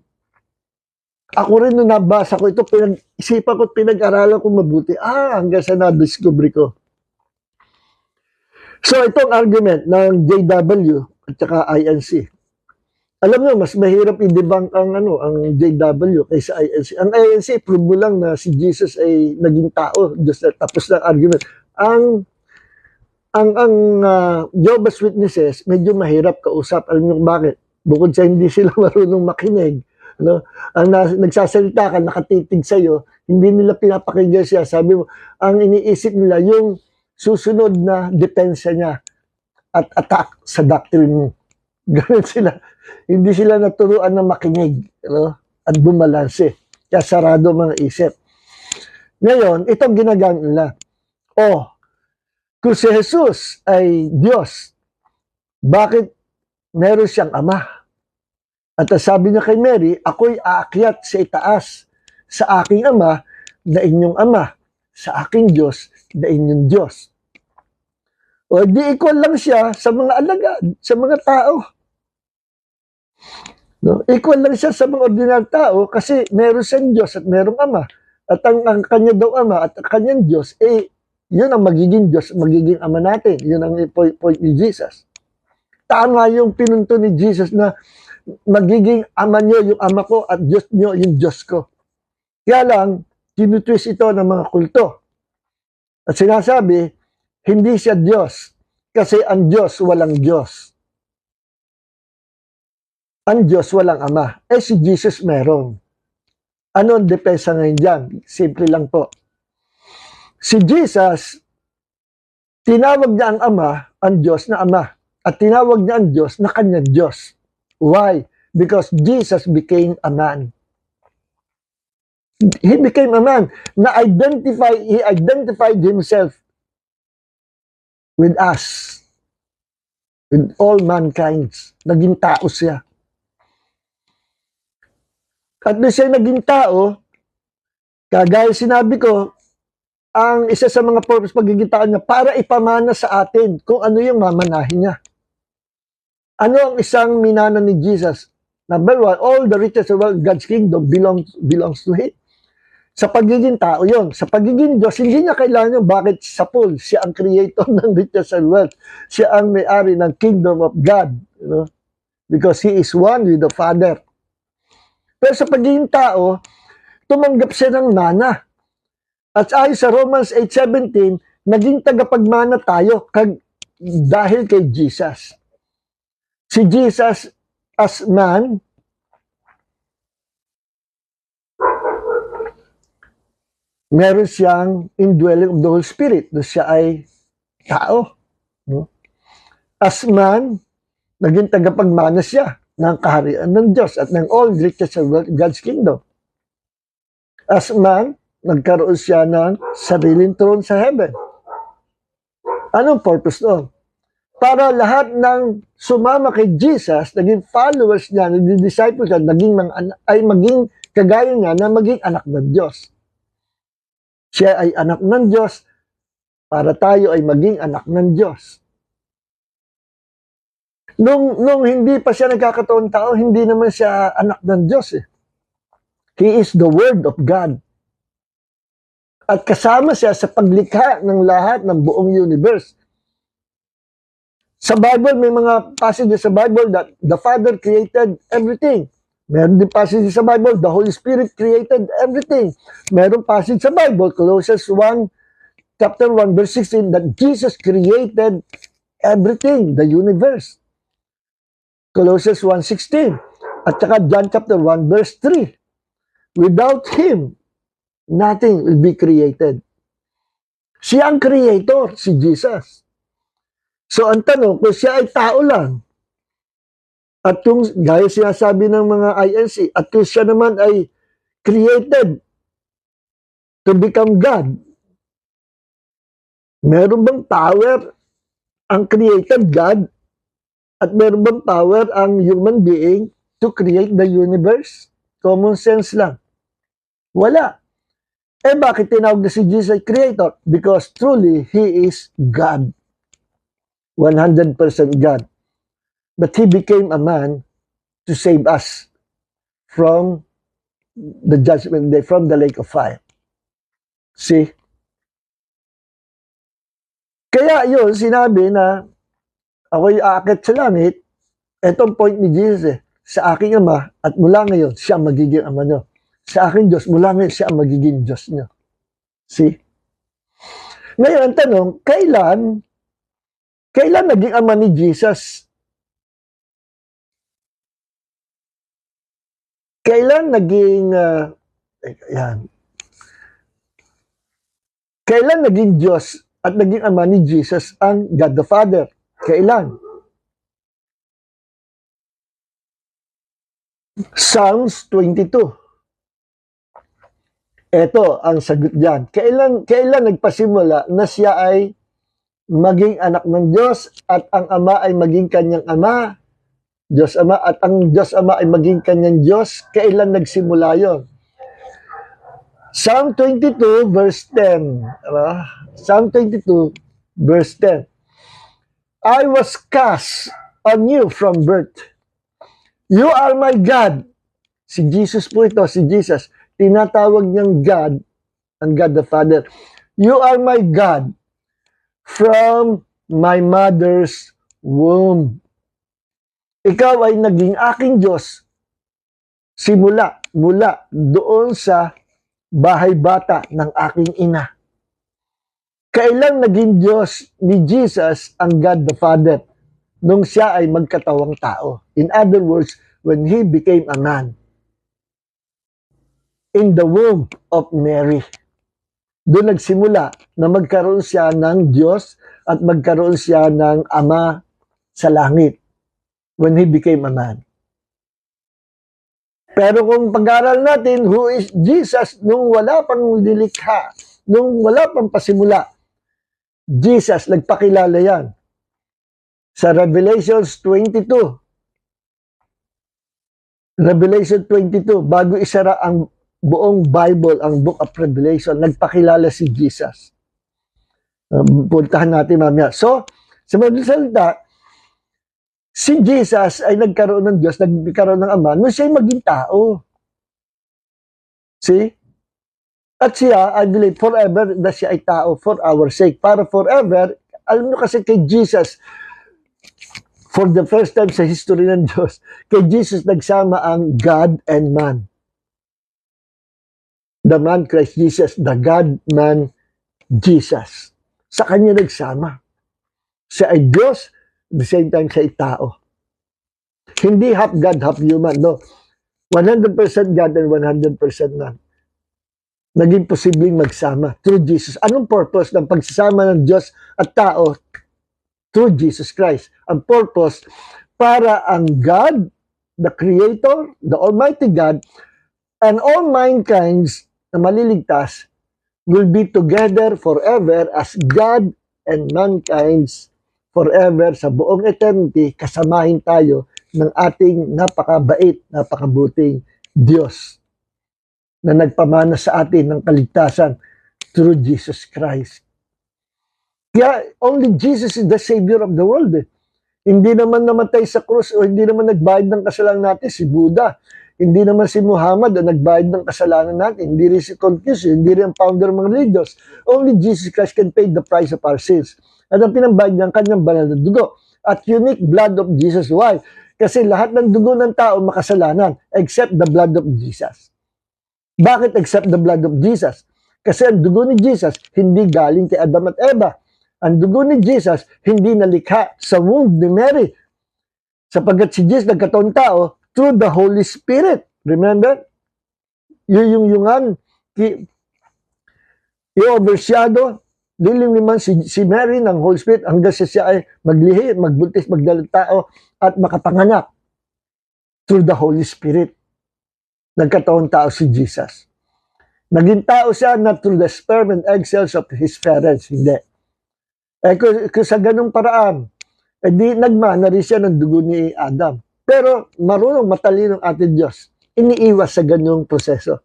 Ako rin nung nabasa ko ito, pinag-isipan ko at pinag-aralan ko mabuti. Hanggang sa na-discover ko. So, itong argument ng JW at saka INC. Alam nyo, mas mahirap i-debunk ang JW kaysa INC. Ang INC, prove mo lang na si Jesus ay naging tao. Just tapos na argument. Ang Jehovah's Witnesses, medyo mahirap kausap. Alam nyo bakit? Bukod sa hindi sila marunong makinig, no? Ang nagsasalita ka, nakatitig sa'yo, hindi nila pinapakinggan siya. Sabi mo, ang iniisip nila, yung susunod na depensa niya at attack sa doctrine mo. Ganun sila. Hindi sila naturuan na makinig, no? At bumalanse. Kaya sarado mga isip. Ngayon, itong ginagamit nila. Kung si Jesus ay Diyos, bakit meron siyang ama? At sabi niya kay Mary, ako'y aakyat sa itaas sa aking ama na inyong ama, sa aking Diyos na inyong Diyos. O di equal lang siya sa mga alagad, sa mga tao. No? Equal lang siya sa mga ordinary tao kasi meron siyang Diyos at merong ama. At ang kanya daw ama at ang kanyang Diyos, yun ang magiging Diyos, magiging ama natin. Yun ang point ni Jesus. Tama yung pinunto ni Jesus na magiging ama nyo yung ama ko at Diyos nyo yung Diyos ko. Kaya lang, tinutwist ito ng mga kulto. At sinasabi, hindi siya Diyos kasi ang Diyos walang Diyos. Ang Diyos walang ama. Si Jesus meron. Ano ang depensa ngayon dyan? Simple lang po. Si Jesus, tinawag niya ang ama, ang Diyos na ama. At tinawag niya ang Diyos na kanyang Diyos. Why? Because Jesus became a man. He became a man. He identified himself with us. With all mankind. Naging tao siya. At nung siya naging tao, kagaya sinabi ko, ang isa sa mga purpose pagiging tao niya para ipamana sa atin kung ano yung mamanahin niya. Ano ang isang minana ni Jesus? Number one, all the riches of God's kingdom belongs to Him. Sa pagiging tao yon. Sa pagiging Diyos, hindi niya kailangan yung bakit sa pool. Siya ang creator ng riches and wealth. Siya ang may-ari ng kingdom of God. You know? Because He is one with the Father. Pero sa pagiging tao, tumanggap siya ng mana. At ayon sa Romans 8:17, naging tagapagmana tayo dahil kay Jesus. Si Jesus as man, meron siyang indwelling of the Holy Spirit. No, siya ay tao. No? As man, naging tagapagmana siya ng kaharian ng Diyos at ng all riches of God's kingdom. As man, nagkaroon siya ng sariling throne sa heaven. Anong purpose doon? Para lahat ng sumama kay Jesus, naging followers niya, naging disciples niya, maging kagaya niya na maging anak ng Diyos. Siya ay anak ng Diyos para tayo ay maging anak ng Diyos. Nung hindi pa siya nagkakataon tao, hindi naman siya anak ng Diyos eh. He is the Word of God. At kasama siya sa paglikha ng lahat ng buong universe. Sa Bible, may mga passages sa Bible that the Father created everything. Meron din passage sa Bible, the Holy Spirit created everything. Meron passage sa Bible, Colossians 1, chapter 1, verse 16, that Jesus created everything, the universe. Colossians 1:16. At saka John chapter 1 verse 3. Without Him, nothing will be created. Siya ang creator, si Jesus. So ang tanong, kung siya ay tao lang, at kung, gaya sinasabi ng mga INC, at kung siya naman ay created to become God, meron bang power ang created God at meron bang power ang human being to create the universe? Common sense lang. Wala. Eh bakit tinawag na si Jesus creator? Because truly, He is God. 100% God. But He became a man to save us from the judgment day, from the lake of fire. See? Kaya yun, sinabi na ako'y aakit sa langit, etong point ni Jesus sa aking ama, at mula ngayon, siya magiging ama nyo. Sa aking Diyos, mula ngayon, siya magiging Diyos nyo. See? Ngayon, ang tanong, kailan naging ama ni Jesus? Kailan naging, kailan naging Diyos at naging ama ni Jesus ang God the Father? Kailan? Psalms 22. Ito ang sagot diyan. Kailan nagpasimula na siya ay maging anak ng Diyos at ang Ama ay maging kanyang Ama, Diyos Ama, at ang Diyos Ama ay maging kanyang Diyos? Kailan nagsimula yon? Psalm 22 verse 10. Psalm 22 verse 10. I was cast on you from birth. You are my God. Si Jesus po ito, si Jesus. Tinatawag niyang God, ang God the Father. You are my God from my mother's womb. Ikaw ay naging aking Diyos mula doon sa bahay bata ng aking ina. Kailan naging Diyos ni Jesus ang God the Father? Nung siya ay magkatawang tao. In other words, when He became a man. In the womb of Mary. Doon nagsimula na magkaroon siya ng Diyos at magkaroon siya ng Ama sa langit when He became a man. Pero kung pag-aaral natin, who is Jesus nung wala pang nilikha, nung wala pang pasimula, Jesus, nagpakilala yan. Sa Revelations 22, Revelation 22, bago isara ang buong Bible, ang Book of Revelation, nagpakilala si Jesus. Puntahan natin mamaya. So, sa mga salita, si Jesus ay nagkaroon ng Diyos, nagkaroon ng Ama, nung siya ay maging tao. See? At siya, I believe, forever na siya ay tao for our sake. Para forever, alam nyo kasi kay Jesus, for the first time sa history ng Diyos, kay Jesus nagsama ang God and man. The man Christ Jesus, the God-man Jesus. Sa kanya nagsama. Siya ay Diyos, at the same time siya ay tao. Hindi half God, half human, no. 100% God and 100% man. Naging posibleng magsama through Jesus. Anong purpose ng pagsasama ng Diyos at tao through Jesus Christ? Ang purpose, para ang God, the Creator, the Almighty God, and all mankind's na maliligtas will be together forever as God and mankind's forever sa buong eternity, kasamahin tayo ng ating napakabait, napakabuting Diyos na nagpamana sa atin ng kaligtasan through Jesus Christ. Kaya only Jesus is the Savior of the world. Hindi naman namatay sa krus o hindi naman nagbayad ng kasalanan natin si Buddha. Hindi naman si Muhammad ang nagbayad ng kasalanan natin. Hindi rin si Confucius, hindi rin ang founder ng mga religions. Only Jesus Christ can pay the price of our sins. At ang pinambayad niya ang kanyang banal na dugo. At unique blood of Jesus. Why? Kasi lahat ng dugo ng tao makasalanan except the blood of Jesus. Bakit except the blood of Jesus? Kasi ang dugo ni Jesus hindi galing kay Adam at Eva. Ang dugo ni Jesus hindi nalikha sa womb ni Mary. Sapagkat si Jesus nagkataon tao through the Holy Spirit. Remember? Yung i-overshadow, lilimliman si Mary ng Holy Spirit hanggang siya ay maglihi, magbuntis, magdalang tao at makapanganak through the Holy Spirit. Nagkataon tao si Jesus. Naging tao siya not through the sperm and egg cells of his parents. Hindi. Kung sa ganung paraan, di nagmana rin siya ng dugo ni Adam. Pero marunong matalino ang ating Diyos. Iniiwas sa ganung proseso.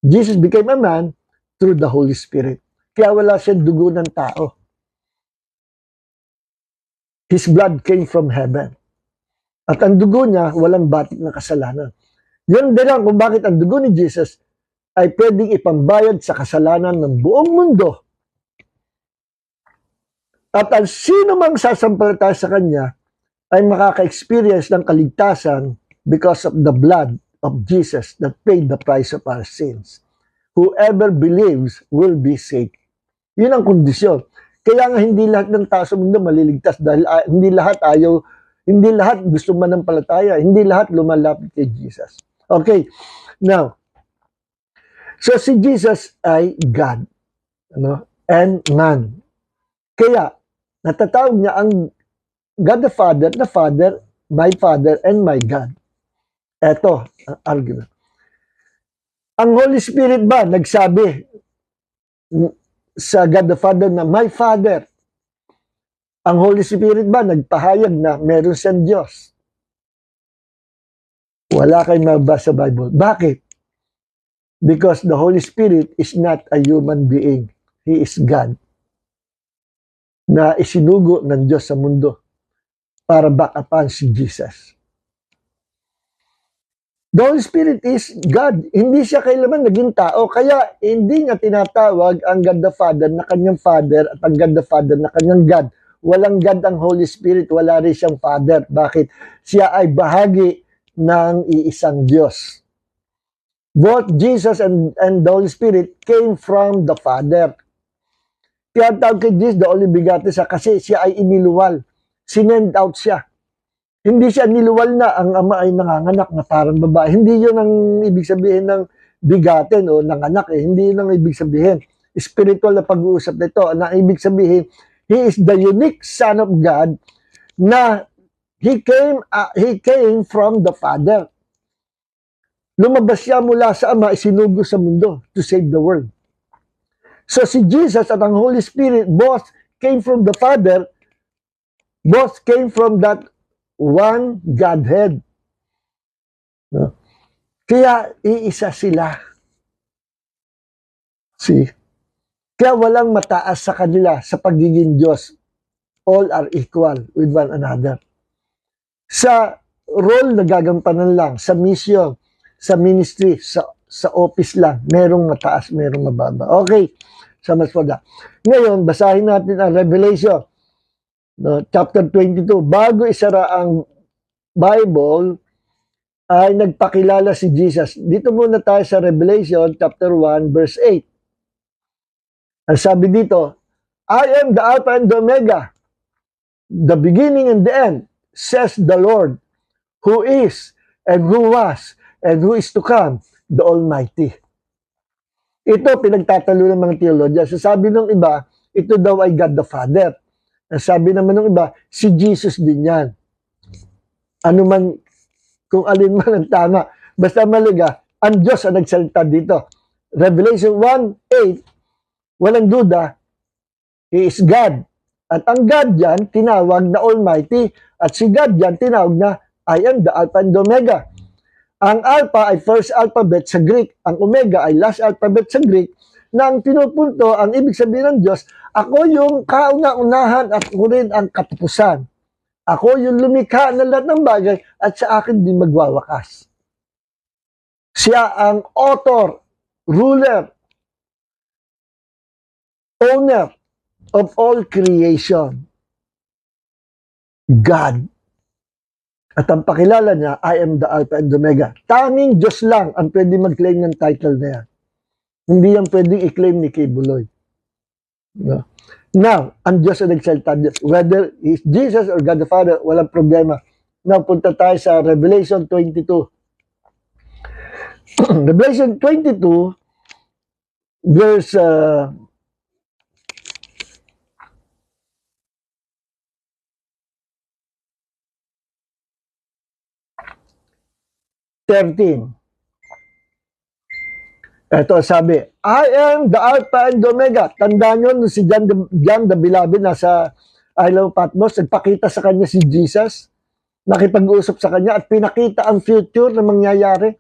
Jesus became a man through the Holy Spirit. Kaya wala siyang dugo ng tao. His blood came from heaven. At ang dugo niya, walang batik na kasalanan. Yun din lang kung bakit ang dugo ni Jesus ay pwedeng ipambayad sa kasalanan ng buong mundo. At ang sino mang sasampalataya sa Kanya ay makaka-experience ng kaligtasan because of the blood of Jesus that paid the price of our sins. Whoever believes will be saved. Yun ang kondisyon. Kaya nga hindi lahat ng tao sa mundo maliligtas dahil hindi lahat gusto manampalataya, hindi lahat lumalapit kay Jesus. Okay, now, so si Jesus ay God, and man. Kaya, natatawag niya ang God the Father, my Father, and my God. Ito ang argument. Ang Holy Spirit ba nagsabi sa God the Father na my Father? Ang Holy Spirit ba nagpahayag na meron siyang Diyos? Wala kayong mabasa sa Bible. Bakit? Because the Holy Spirit is not a human being. He is God. Na isinugo ng Diyos sa mundo para backupan si Jesus. The Holy Spirit is God. Hindi siya kailanman naging tao. Kaya hindi niya tinatawag ang God the Father na kanyang Father at ang God the Father na kanyang God. Walang God ang Holy Spirit. Wala rin siyang Father. Bakit? Siya ay bahagi ng iisang Diyos. Both Jesus and the Holy Spirit came from the Father. Kaya tawag kay Jesus, the only begotten siya kasi siya ay iniluwal. Sinend out siya. Hindi siya niluwal na ang ama ay nanganganak na parang babae. Hindi yun ang ibig sabihin ng bigaten o nanganak. Hindi yun ang ibig sabihin. Spiritual na pag-uusap nito. Ang ibig sabihin, He is the unique Son of God na He came from the Father. Lumabas siya mula sa ama, isinugo sa mundo to save the world. So si Jesus at ang Holy Spirit both came from the Father, both came from that one Godhead. No? Kaya iisa sila. See? Kaya walang mataas sa kanila sa pagiging Diyos. All are equal with one another. Sa role na gagampanan lang, sa mission, sa ministry, sa office lang, merong mataas, merong mababa. Okay, so much for that. Ngayon, basahin natin ang Revelation, chapter 22. Bago isara ang Bible, ay nagpakilala si Jesus. Dito muna tayo sa Revelation, chapter 1, verse 8. Ang sabi dito, I am the Alpha and the Omega, the beginning and the end, says the Lord, who is, and who was, and who is to come, the Almighty. Ito, pinagtatalo ng mga theologian. So sabi ng iba, ito daw ay God the Father. Sabi naman ng iba, si Jesus din yan. Ano man, kung alin man ang tama. Basta maliga, ang Diyos ang nagsalita dito. Revelation 1:8, walang duda, He is God. At ang God dyan, tinawag na Almighty. At si God dyan, tinawag na I am the Alpha and the Omega. Ang Alpha ay first alphabet sa Greek. Ang Omega ay last alphabet sa Greek. Na ang pinupunto, ang ibig sabihin ng Diyos, ako yung kauna-unahan at ako rin ang katapusan. Ako yung lumikha ng lahat ng bagay at sa akin din magwawakas. Siya ang author, ruler, owner of all creation. God. At ang pakilala niya, I am the Alpha and the Omega. Tanging Diyos lang ang pwede mag-claim ng title na yan. Hindi yan pwedeng i-claim ni Kay Buloy. No? Now, ang Diyos ang nagsalita. Whether it's Jesus or God the Father, walang problema. Now, punta tayo sa Revelation 22. Revelation 22, verse 13. Ito sabi, I am the Alpha and the Omega. Tandaan nyo, nung si John the Beloved nasa Isle of Patmos, nagpakita sa kanya si Jesus, nakipag-usap sa kanya at pinakita ang future na mangyayari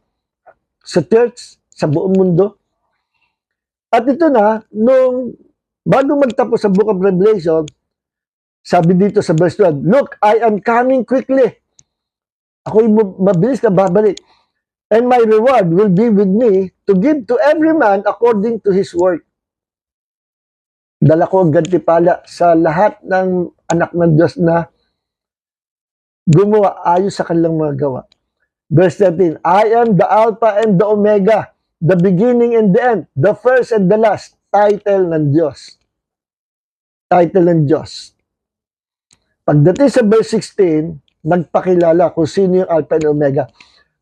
sa church, sa buong mundo. At ito na, nung bago magtapos sa Book of Revelation, sabi dito sa verse 12, Look, I am coming quickly. Ako'y mabilis na babalik. And my reward will be with me to give to every man according to his work. Dala ko ang gantipala sa lahat ng anak ng Diyos na gumawa ayos sa kanilang mga gawa. Verse 13, I am the Alpha and the Omega, the beginning and the end, the first and the last. Title ng Diyos. Title ng Diyos. Pagdating sa verse 16, nagpakilala kung sino yung Alpha and Omega.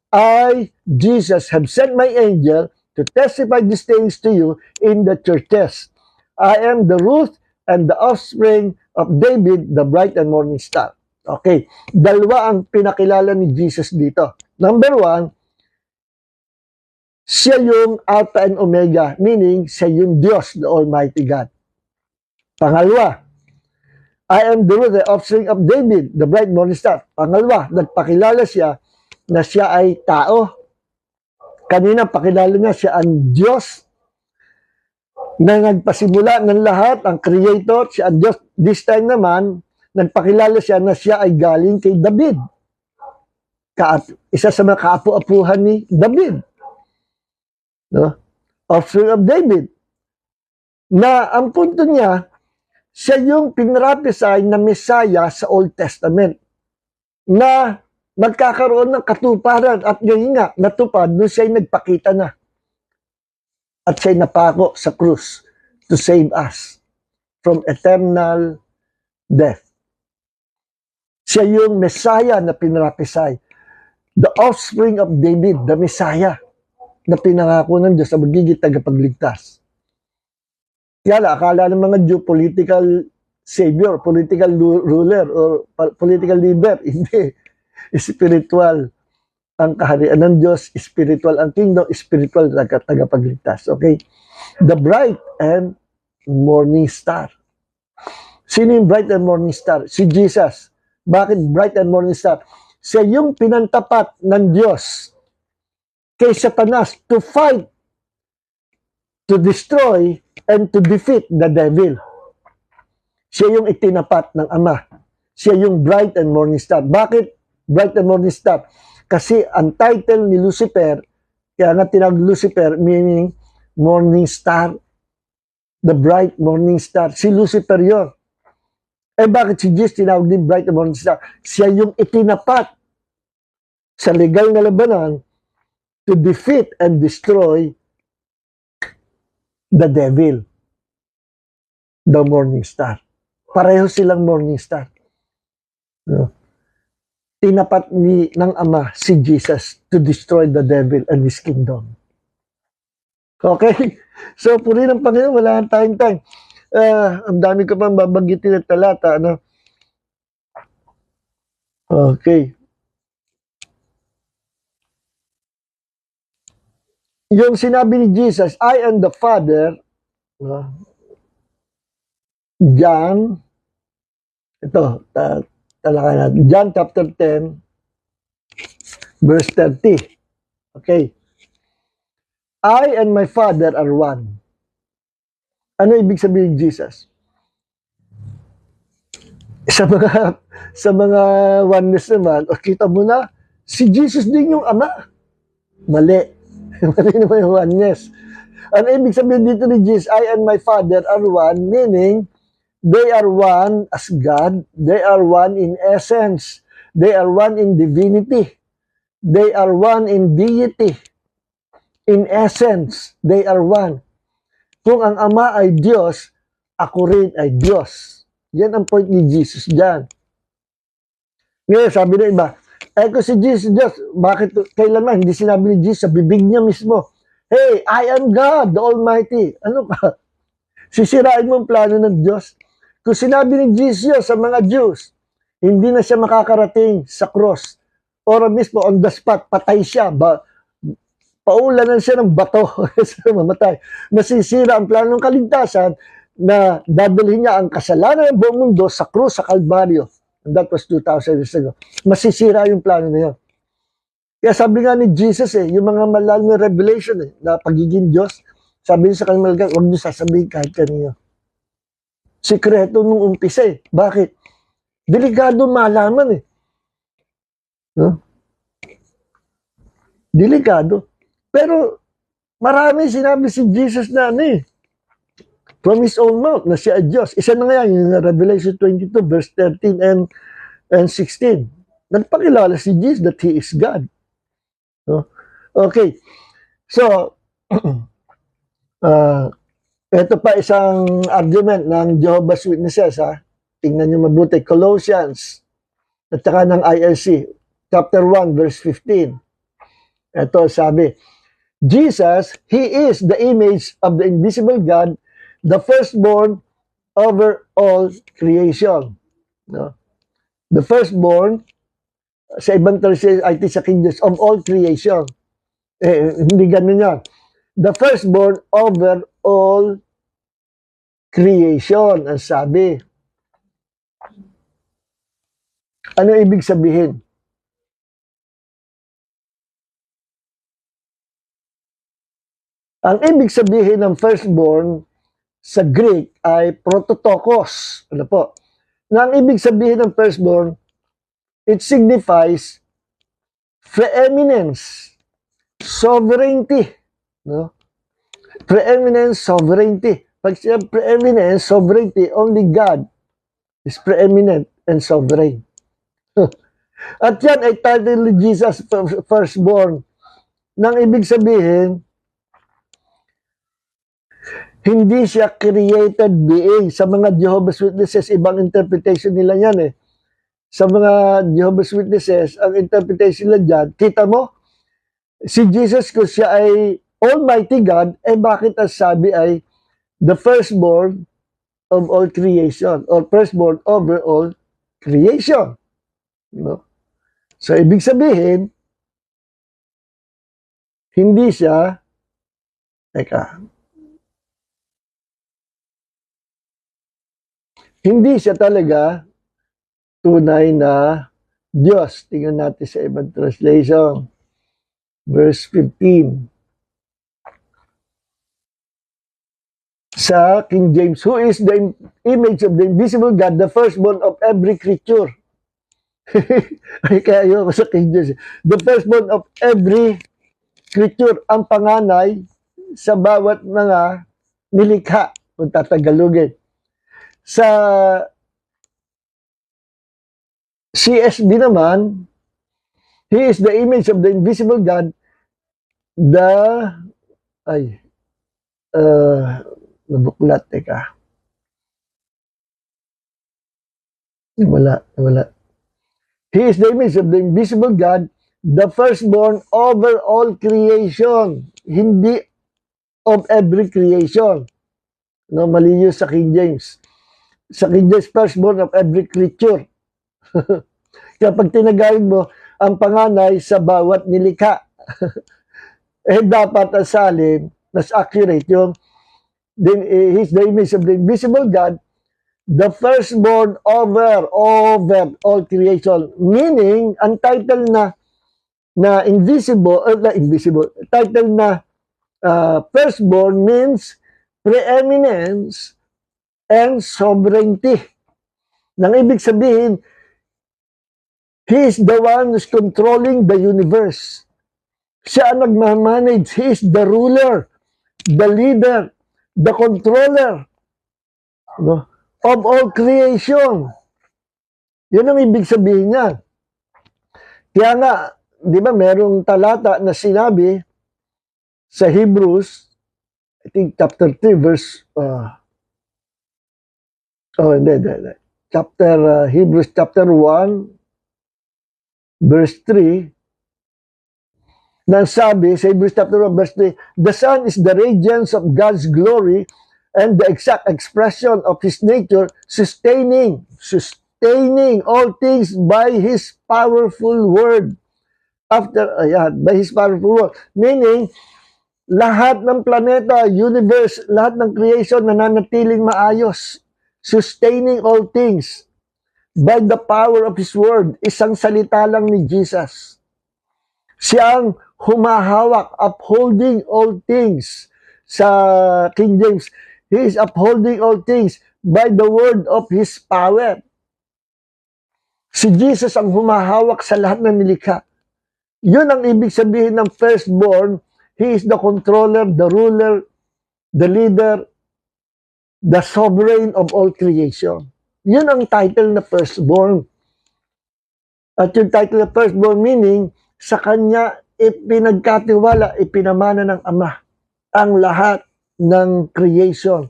I, Jesus, have sent my angel to testify these things to you in the churches. I am the root and the offspring of David, the bright and morning star. Okay, dalawa ang pinakilala ni Jesus dito. Number one, siya yung Alpha and Omega, meaning siya yung Diyos, the Almighty God. Pangalawa, I am the root and offspring of David, the bright morning star. Pangalawa, nagpakilala siya na siya ay tao. Kanina, pakilala niya siya ang Diyos na nagpasimula ng lahat, ang Creator, siya ang Diyos. This time naman, nagpakilala siya na siya ay galing kay David. Isa sa mga kaapu-apuhan ni David. No? Offspring of David. Na ang punto niya, siya yung pinrapisay na Messiah sa Old Testament. Na magkakaroon ng katuparan at ngayon nga, natupad nung siya'y nagpakita na. At siya'y napako sa krus to save us from eternal death. Siya yung Messiah na pinrapisay. The offspring of David, the Messiah, na pinangako ng Diyos na magiging tagapagligtas. Kaya akala ng mga Jew, political savior, political ruler, or political leader. Hindi. Spiritual ang kaharian ng Diyos, spiritual ang kingdom, spiritual tagapagligtas. Okay? The bright and morning star. Sino yung bright and morning star? Si Jesus. Bakit bright and morning star? Siya yung pinantapat ng Diyos kay Satanas to fight, to destroy, and to defeat the devil. Siya yung itinapat ng Ama. Siya yung bright and morning star. Bakit bright and morning star? Kasi ang title ni Lucifer, kaya nga tinawag Lucifer, meaning morning star, the bright morning star. Si Lucifer yun. Eh bakit si Jesus tinawag din bright and morning star? Siya yung itinapat sa legal na labanan to defeat and destroy the devil, the morning star. Pareho silang morning star. No? Tinapat ng Ama si Jesus to destroy the devil and his kingdom. Okay? So, puri ng Panginoon, wala tayong time. Ang dami ko pang babanggitin na talata. Ano? Okay. Yung sinabi ni Jesus, I and the Father, John, ito, talakay natin. John chapter 10, verse 30. Okay. I and my Father are one. Ano ibig sabihin ni Jesus? Sa mga oneness naman, o kita mo na, si Jesus din yung Ama. Mali. Mali naman yung oneness. Ano ibig sabihin dito ni Jesus? I and my Father are one, meaning, they are one as God. They are one in essence. They are one in divinity. They are one in deity. In essence, they are one. Kung ang Ama ay Diyos, ako rin ay Diyos. Yan ang point ni Jesus dyan. Ngayon, sabi na iba, kung si Jesus Diyos, bakit kailanman hindi sinabi ni Jesus sa bibig niya mismo? Hey, I am God, the Almighty. Ano ka? Sisirain mo ang plano ng Diyos. Kung sinabi ni Jesus sa mga Jews, hindi na siya makakarating sa cross. Or mismo on the spot, patay siya. Paulanan siya ng bato sa mamatay. Masisira ang plano ng kaligtasan na dadalhin niya ang kasalanan ng buong mundo sa krus, sa Kalbaryo. And that was 2,000 years ago. Masisira yung plano na yun. Kaya sabi nga ni Jesus yung mga malalim na revelation na pagiging Diyos, sabi niya sa kanyang malagan, huwag niyo sasabihin kahit kanino. Sikreto nung umpisa Bakit? Delikado malaman No? Delikado. Pero marami sinabi si Jesus na from His own mouth na siya ay Diyos. Isa na nga yan, yung Revelation 22 verse 13 and 16. Nagpakilala si Jesus that He is God. No? Okay. So, ito pa isang argument ng Jehovah's Witnesses. Tingnan nyo mabuti. Colossians at saka ng ILC, chapter 1, verse 15. Ito sabi, Jesus, He is the image of the invisible God, the firstborn over all creation. No? The firstborn, sa ibang translation, I think sa King James, of all creation. Hindi ganun yan. The firstborn over all creation, ang sabi. Ano ibig sabihin? Ang ibig sabihin ng firstborn sa Greek ay prototokos. Ano po? Na ang ibig sabihin ng firstborn, it signifies preeminence, sovereignty. No? Preeminence, sovereignty. Pag siya preeminence, sovereignty, only God is preeminent and sovereign. At yan ay title ni Jesus firstborn. Nang ibig sabihin, hindi siya created being. Sa mga Jehovah's Witnesses, ibang interpretation nila yan Sa mga Jehovah's Witnesses, ang interpretation nila dyan, kita mo, si Jesus kung siya ay Almighty God, bakit ang sabi ay the firstborn of all creation or firstborn over all creation. No? So, ibig sabihin, hindi siya, hindi siya talaga tunay na Diyos. Tingnan natin sa ibang translation. Verse 15. Sa King James, who is the image of the invisible God, the firstborn of every creature. Kaya yun sa King James. The firstborn of every creature, ang panganay sa bawat mga nilikha, kung tatagalugin. Sa CSB naman, He is the image of the invisible God, nabuklat, Wala. He is the image of the invisible God, the firstborn over all creation. Hindi of every creation. No, mali yun sa King James. Sa King James, firstborn of every creature. Kaya pag tinagayin mo, ang panganay sa bawat nilikha. Dapat ang salin, mas accurate yung He's the image of the invisible God, the firstborn over all creation. Meaning, ang title na title na firstborn means preeminence and sovereignty. Nang ibig sabihin, He is the one who's controlling the universe. Siya ang nagmamanage. He is the ruler, the leader, the controller of all creation. Yun ang ibig sabihin niya. Kaya nga, di ba, merong talata na sinabi sa Hebrews, I think chapter 3, verse, Hebrews chapter 1, verse 3, na sabi sa Hebrews chapter 1 verse 3, the Son is the radiance of God's glory and the exact expression of His nature, sustaining all things by His powerful word. By His powerful word. Meaning, lahat ng planeta, universe, lahat ng creation nananatiling maayos. Sustaining all things by the power of His word. Isang salita lang ni Jesus. Siya ang humahawak, upholding all things. Sa King James, He is upholding all things by the word of His power. Si Jesus ang humahawak sa lahat ng nilikha. Yun ang ibig sabihin ng firstborn. He is the controller, the ruler, the leader, the sovereign of all creation. Yun ang title na firstborn. At yung title na firstborn meaning, sa Kanya ipinagkatiwala, ipinamana ng Ama ang lahat ng creation.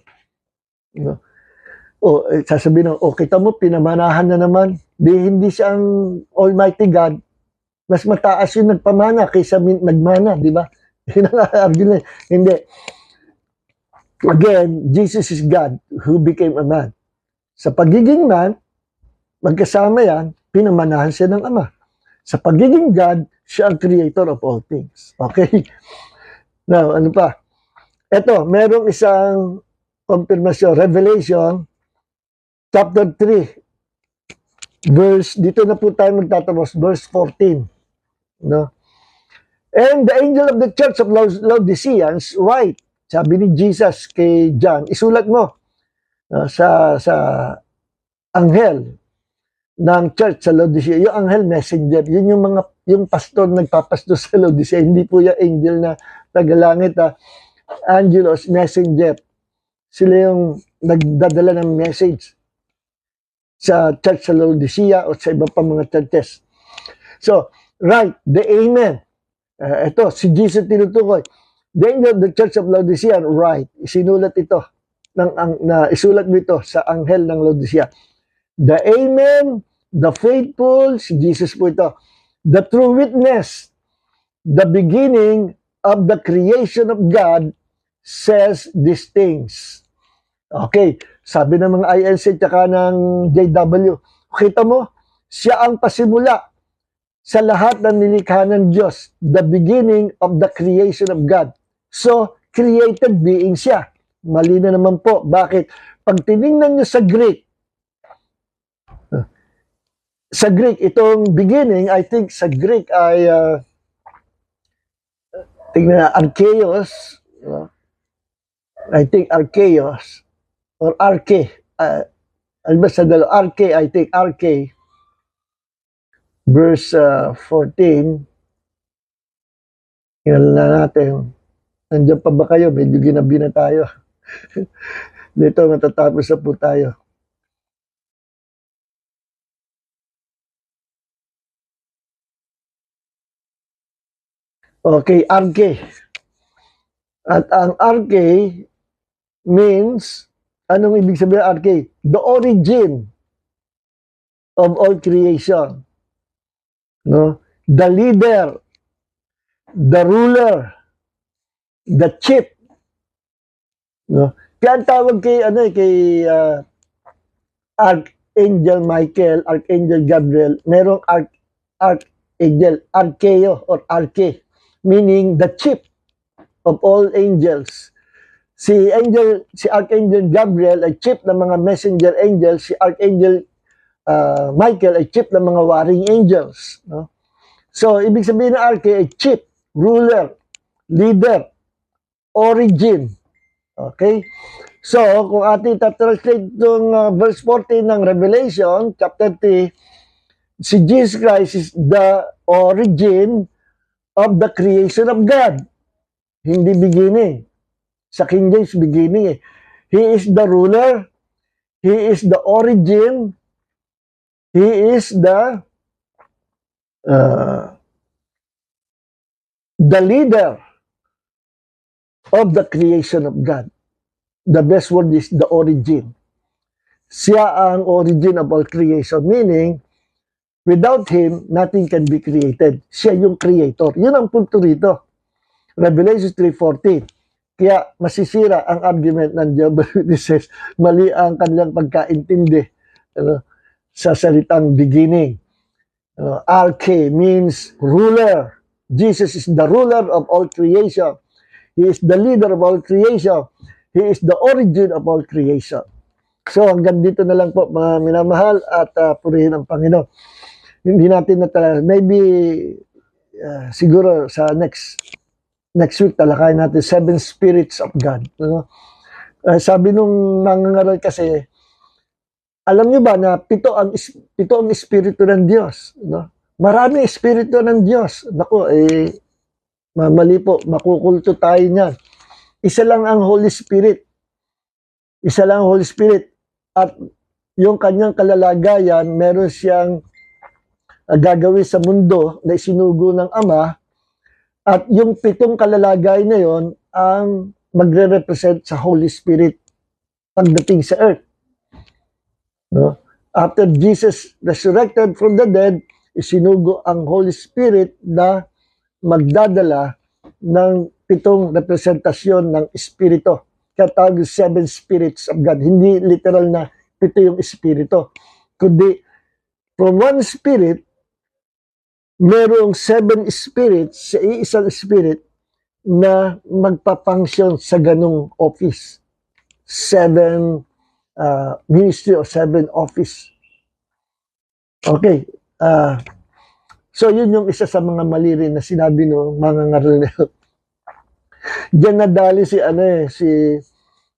Sasabihin ng, kita mo, pinamanahan na naman. Hindi siya ang Almighty God. Mas mataas yung nagpamana kaysa nagmana, di ba? Hindi. Again, Jesus is God who became a man. Sa pagiging man, magkasama yan, pinamanahan siya ng Ama. Sa pagiging God, siya ang creator of all things. Okay? Now, ano pa? Ito, merong isang confirmation, Revelation, chapter 3, dito na po tayo magtatapos, verse 14. No? And the angel of the church of Laodiceans write, sabi ni Jesus kay John, isulat mo sa anghel ng church sa Laodicea. Yung anghel messenger, yun yung pastor nagpapasto sa Laodicea. Hindi po yung angel na tagalangit. Angelos, messenger. Sila yung nagdadala ng message sa church sa Laodicea o sa iba pa mga churches. So, right, the amen. Ito, si Jesus tinutukoy. The angel of the church of Laodicea, right, isinulat ito. Isulat mo ito sa anghel ng Laodicea. The amen, the faithful, si Jesus po ito. The true witness, the beginning of the creation of God, says these things. Okay, sabi ng mga ILC at ng JW, kita mo, siya ang pasimula sa lahat ng nilikha ng Diyos, the beginning of the creation of God. So, created being siya. Mali na naman po. Bakit? Pag tinignan nyo sa Greek, itong beginning, I think sa Greek ay, tingnan na, archeos, I think archeos, or arche, arche, I think arche, verse 14, tingnan na natin, nandiyan pa ba kayo? Medyo ginabi na tayo. Dito, matatapos na po tayo. Okay, arche. At ang arche means, anong ibig sabihin arche? The origin of all creation. No? The leader, the ruler, the chief. No? Kaya ang tawag kay Archangel Michael, Archangel Gabriel, merong Archangel, Archeo or Arche, meaning the chief of all angels. Si Archangel Gabriel ay chief ng mga messenger angels, si Archangel Michael ay chief ng mga warring angels. No? So, ibig sabihin ng Arche ay chief, ruler, leader, origin. Okay? So, kung ating translate itong verse 14 ng Revelation, chapter 3, si Jesus Christ is the origin of the creation of God. Hindi beginning. Sa King James, beginning. He is the ruler. He is the origin. He is the leader of the creation of God. The best word is the origin. Siya ang origin of all creation. Meaning, Without Him, nothing can be created. Siya yung creator. Yun ang punto rito. Revelation 3:14. Kaya masisira ang argument ng Jehovah's Witnesses. Mali ang kanilang pagkaintindi sa salitang beginning. RK means ruler. Jesus is the ruler of all creation. He is the leader of all creation. He is the origin of all creation. So hanggang dito na lang po mga minamahal at purihin ang Panginoon. Hindi natin natala. Maybe siguro sa next week talakayin natin 7 spirits of God. Sabi nung mangangaral kasi, alam nyo ba na pito ang espiritu ng Diyos? Marami espiritu ng Diyos. Naku, mali po, makukulto tayo niyan. Isa lang ang Holy Spirit. Isa lang ang Holy Spirit. At yung kanyang kalalagayan, meron siyang gagawin sa mundo na isinugo ng Ama. At yung 7 kalalagay na yon ang magre-represent sa Holy Spirit pagdating sa earth. After Jesus resurrected from the dead, isinugo ang Holy Spirit na magdadala ng 7 representasyon ng Espiritu. Kaya tawag 7 spirits of God. Hindi literal na 7 yung Espiritu. Kundi, from one Spirit, merong 7 spirits sa isang spirit na magpapunction sa ganung office. 7 ministry o 7 office. Okay. So yun yung isa sa mga mali rin na sinabi no mga ngaral na yun. Diyan nadali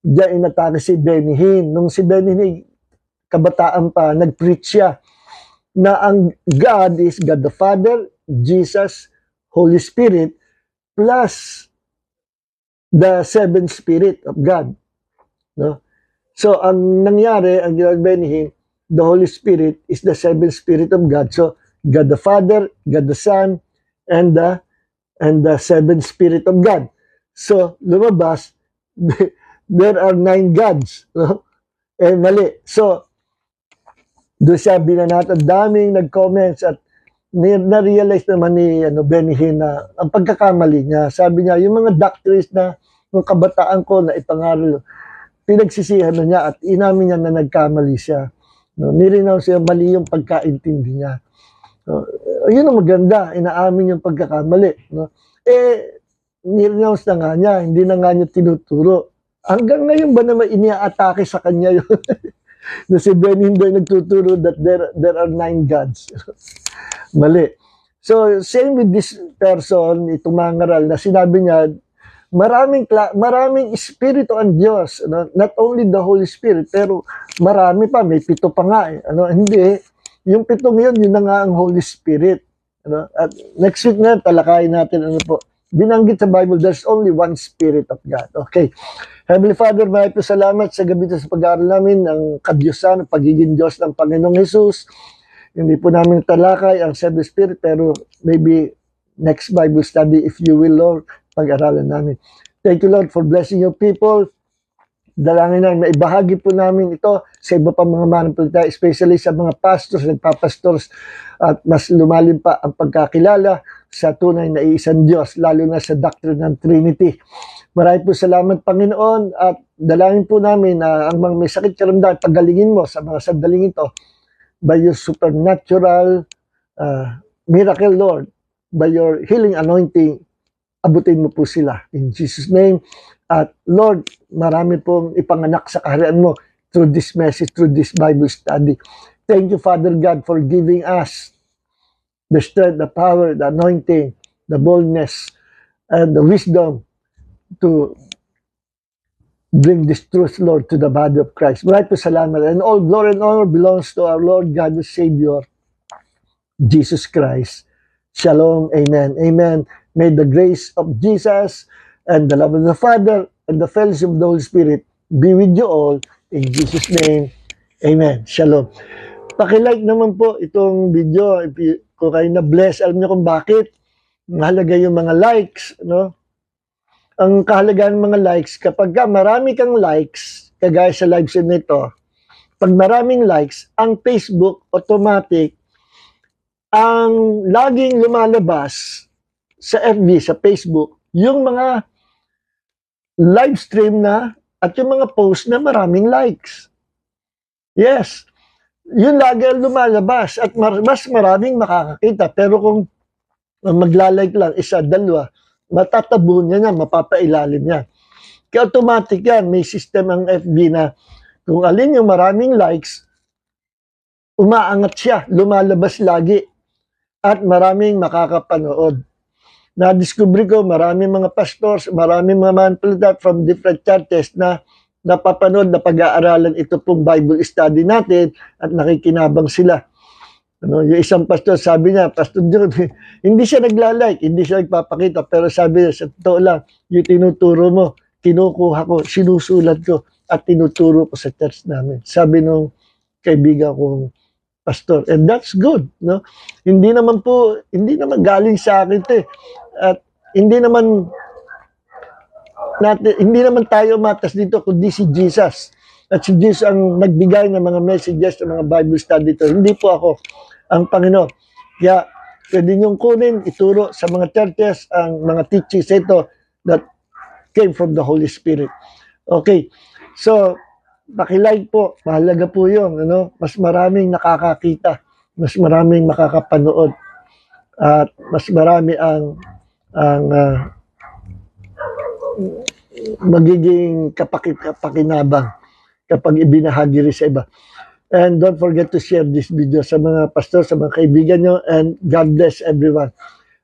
diyan inatake si Benny Hinn. Nung si Benny Hinn kabataan pa, nag-preach siya na ang God is God the Father, Jesus, Holy Spirit, plus the 7 Spirit of God. So, ang nangyari, ang ginawa Benny Hinn, the Holy Spirit is the 7 Spirit of God. So, God the Father, God the Son, and the 7 Spirit of God. So, lumabas, there are 9 gods. Mali. So, doon siya binanat, ang daming nag-comments at na-realize naman ni Benny Hinn na ang pagkakamali niya. Sabi niya, yung mga doctrines na yung kabataan ko na ipangaral, pinagsisihan na niya at inamin niya na nagkamali siya. Nirinaw siya mali yung pagkaintindi niya. Yun ang maganda, inaamin yung pagkakamali. Nirinaw na nga niya, hindi na nga niya tinuturo. Hanggang ngayon ba naman iniaatake sa kanya yun? Na si Benny Hinn nagtuturo that there are 9 gods. Mali. So, same with this person, itong mangaral, na sinabi niya, maraming espiritu ang Diyos. Not only the Holy Spirit, pero marami pa, may 7 pa nga. Hindi. Yung 7 yun na nga ang Holy Spirit. At next week na, talakayin natin binanggit sa Bible, there's only one Spirit of God. Okay. Heavenly Father, maraming salamat sa gabi sa pag-aaral namin ng kadyusan, pagiging Diyos ng Panginoong Jesus. Hindi po namin talakay ang 7 Spirit, pero maybe next Bible study, if you will, Lord, pag-aralan namin. Thank you, Lord, for blessing your people. Dalangin na maibahagi po namin ito sa iba pa mga mananampalataya, especially sa mga pastors, nagpapastors, at mas lumalim pa ang pagkakilala sa tunay na iisang Diyos, lalo na sa doctrine ng Trinity. Maraming po salamat, Panginoon, at dalangin po namin na ang mga may sakit karamdaman, pagalingin mo sa mga sandaling ito by your supernatural miracle, Lord, by your healing anointing, abutin mo po sila. In Jesus' name. At Lord, marami pong ipanganak sa kaharian mo through this message, through this Bible study. Thank you, Father God, for giving us the strength, the power, the anointing, the boldness, and the wisdom to bring this truth, Lord, to the body of Christ. Maraming po salamat. And all glory and honor belongs to our Lord God the Savior, Jesus Christ. Shalom. Amen. Amen. May the grace of Jesus and the love of the Father and the fellowship of the Holy Spirit be with you all. In Jesus' name. Amen. Shalom. Pakilike naman po itong video kung kayo na-bless. Alam niyo kung bakit? Mahalaga yung mga likes, no? Ang kahalagaan ng mga likes, kapag marami kang likes, kagaya sa live stream nito, pag maraming likes, ang Facebook automatic ang laging lumalabas sa FB, sa Facebook, yung mga live stream na at yung mga post na maraming likes. Yes, yun lagi ang lumalabas at mas maraming makakakita. Pero kung maglalike lang, isa, dalawa, matatabunan niya na, mapapailalim niya. Kaya automatic yan, may system ang FB na kung alin yung maraming likes, umaangat siya, lumalabas lagi at maraming makakapanood. Na-discover ko maraming mga pastors, maraming mga manpalata from different churches na napapanood na pag-aaralan ito pong Bible study natin at nakikinabang sila. Ano, yung isang pastor, sabi niya, Pastor John, hindi siya nagla-like, hindi siya nagpapakita, pero sabi niya, sa totoo lang, yung tinuturo mo, kinukuha ko, sinusulat ko, at tinuturo ko sa church namin. Sabi nung kaibigan kong pastor, and that's good, no? Hindi naman galing sa akin 'to, at hindi naman tayo matas dito kundi si Jesus. At si Jesus ang nagbigay ng mga messages ng mga Bible study dito. Hindi po ako ang Panginoon. Kaya pwede niyong kunin, ituro sa mga churches ang mga teachings ito that came from the Holy Spirit. Okay. So, paki-like po. Mahalaga po yun. Ano? Mas maraming nakakakita. Mas maraming makakapanood. At mas marami ang magiging kapakinabang kapag ibinahagi rin sa iba. And don't forget to share this video sa mga pastor, sa mga kaibigan nyo, and God bless everyone.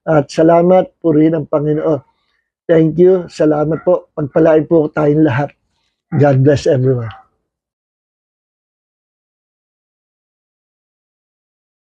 At salamat, purihin ang Panginoon. Thank you, salamat po. Pagpalain po tayong lahat. God bless everyone.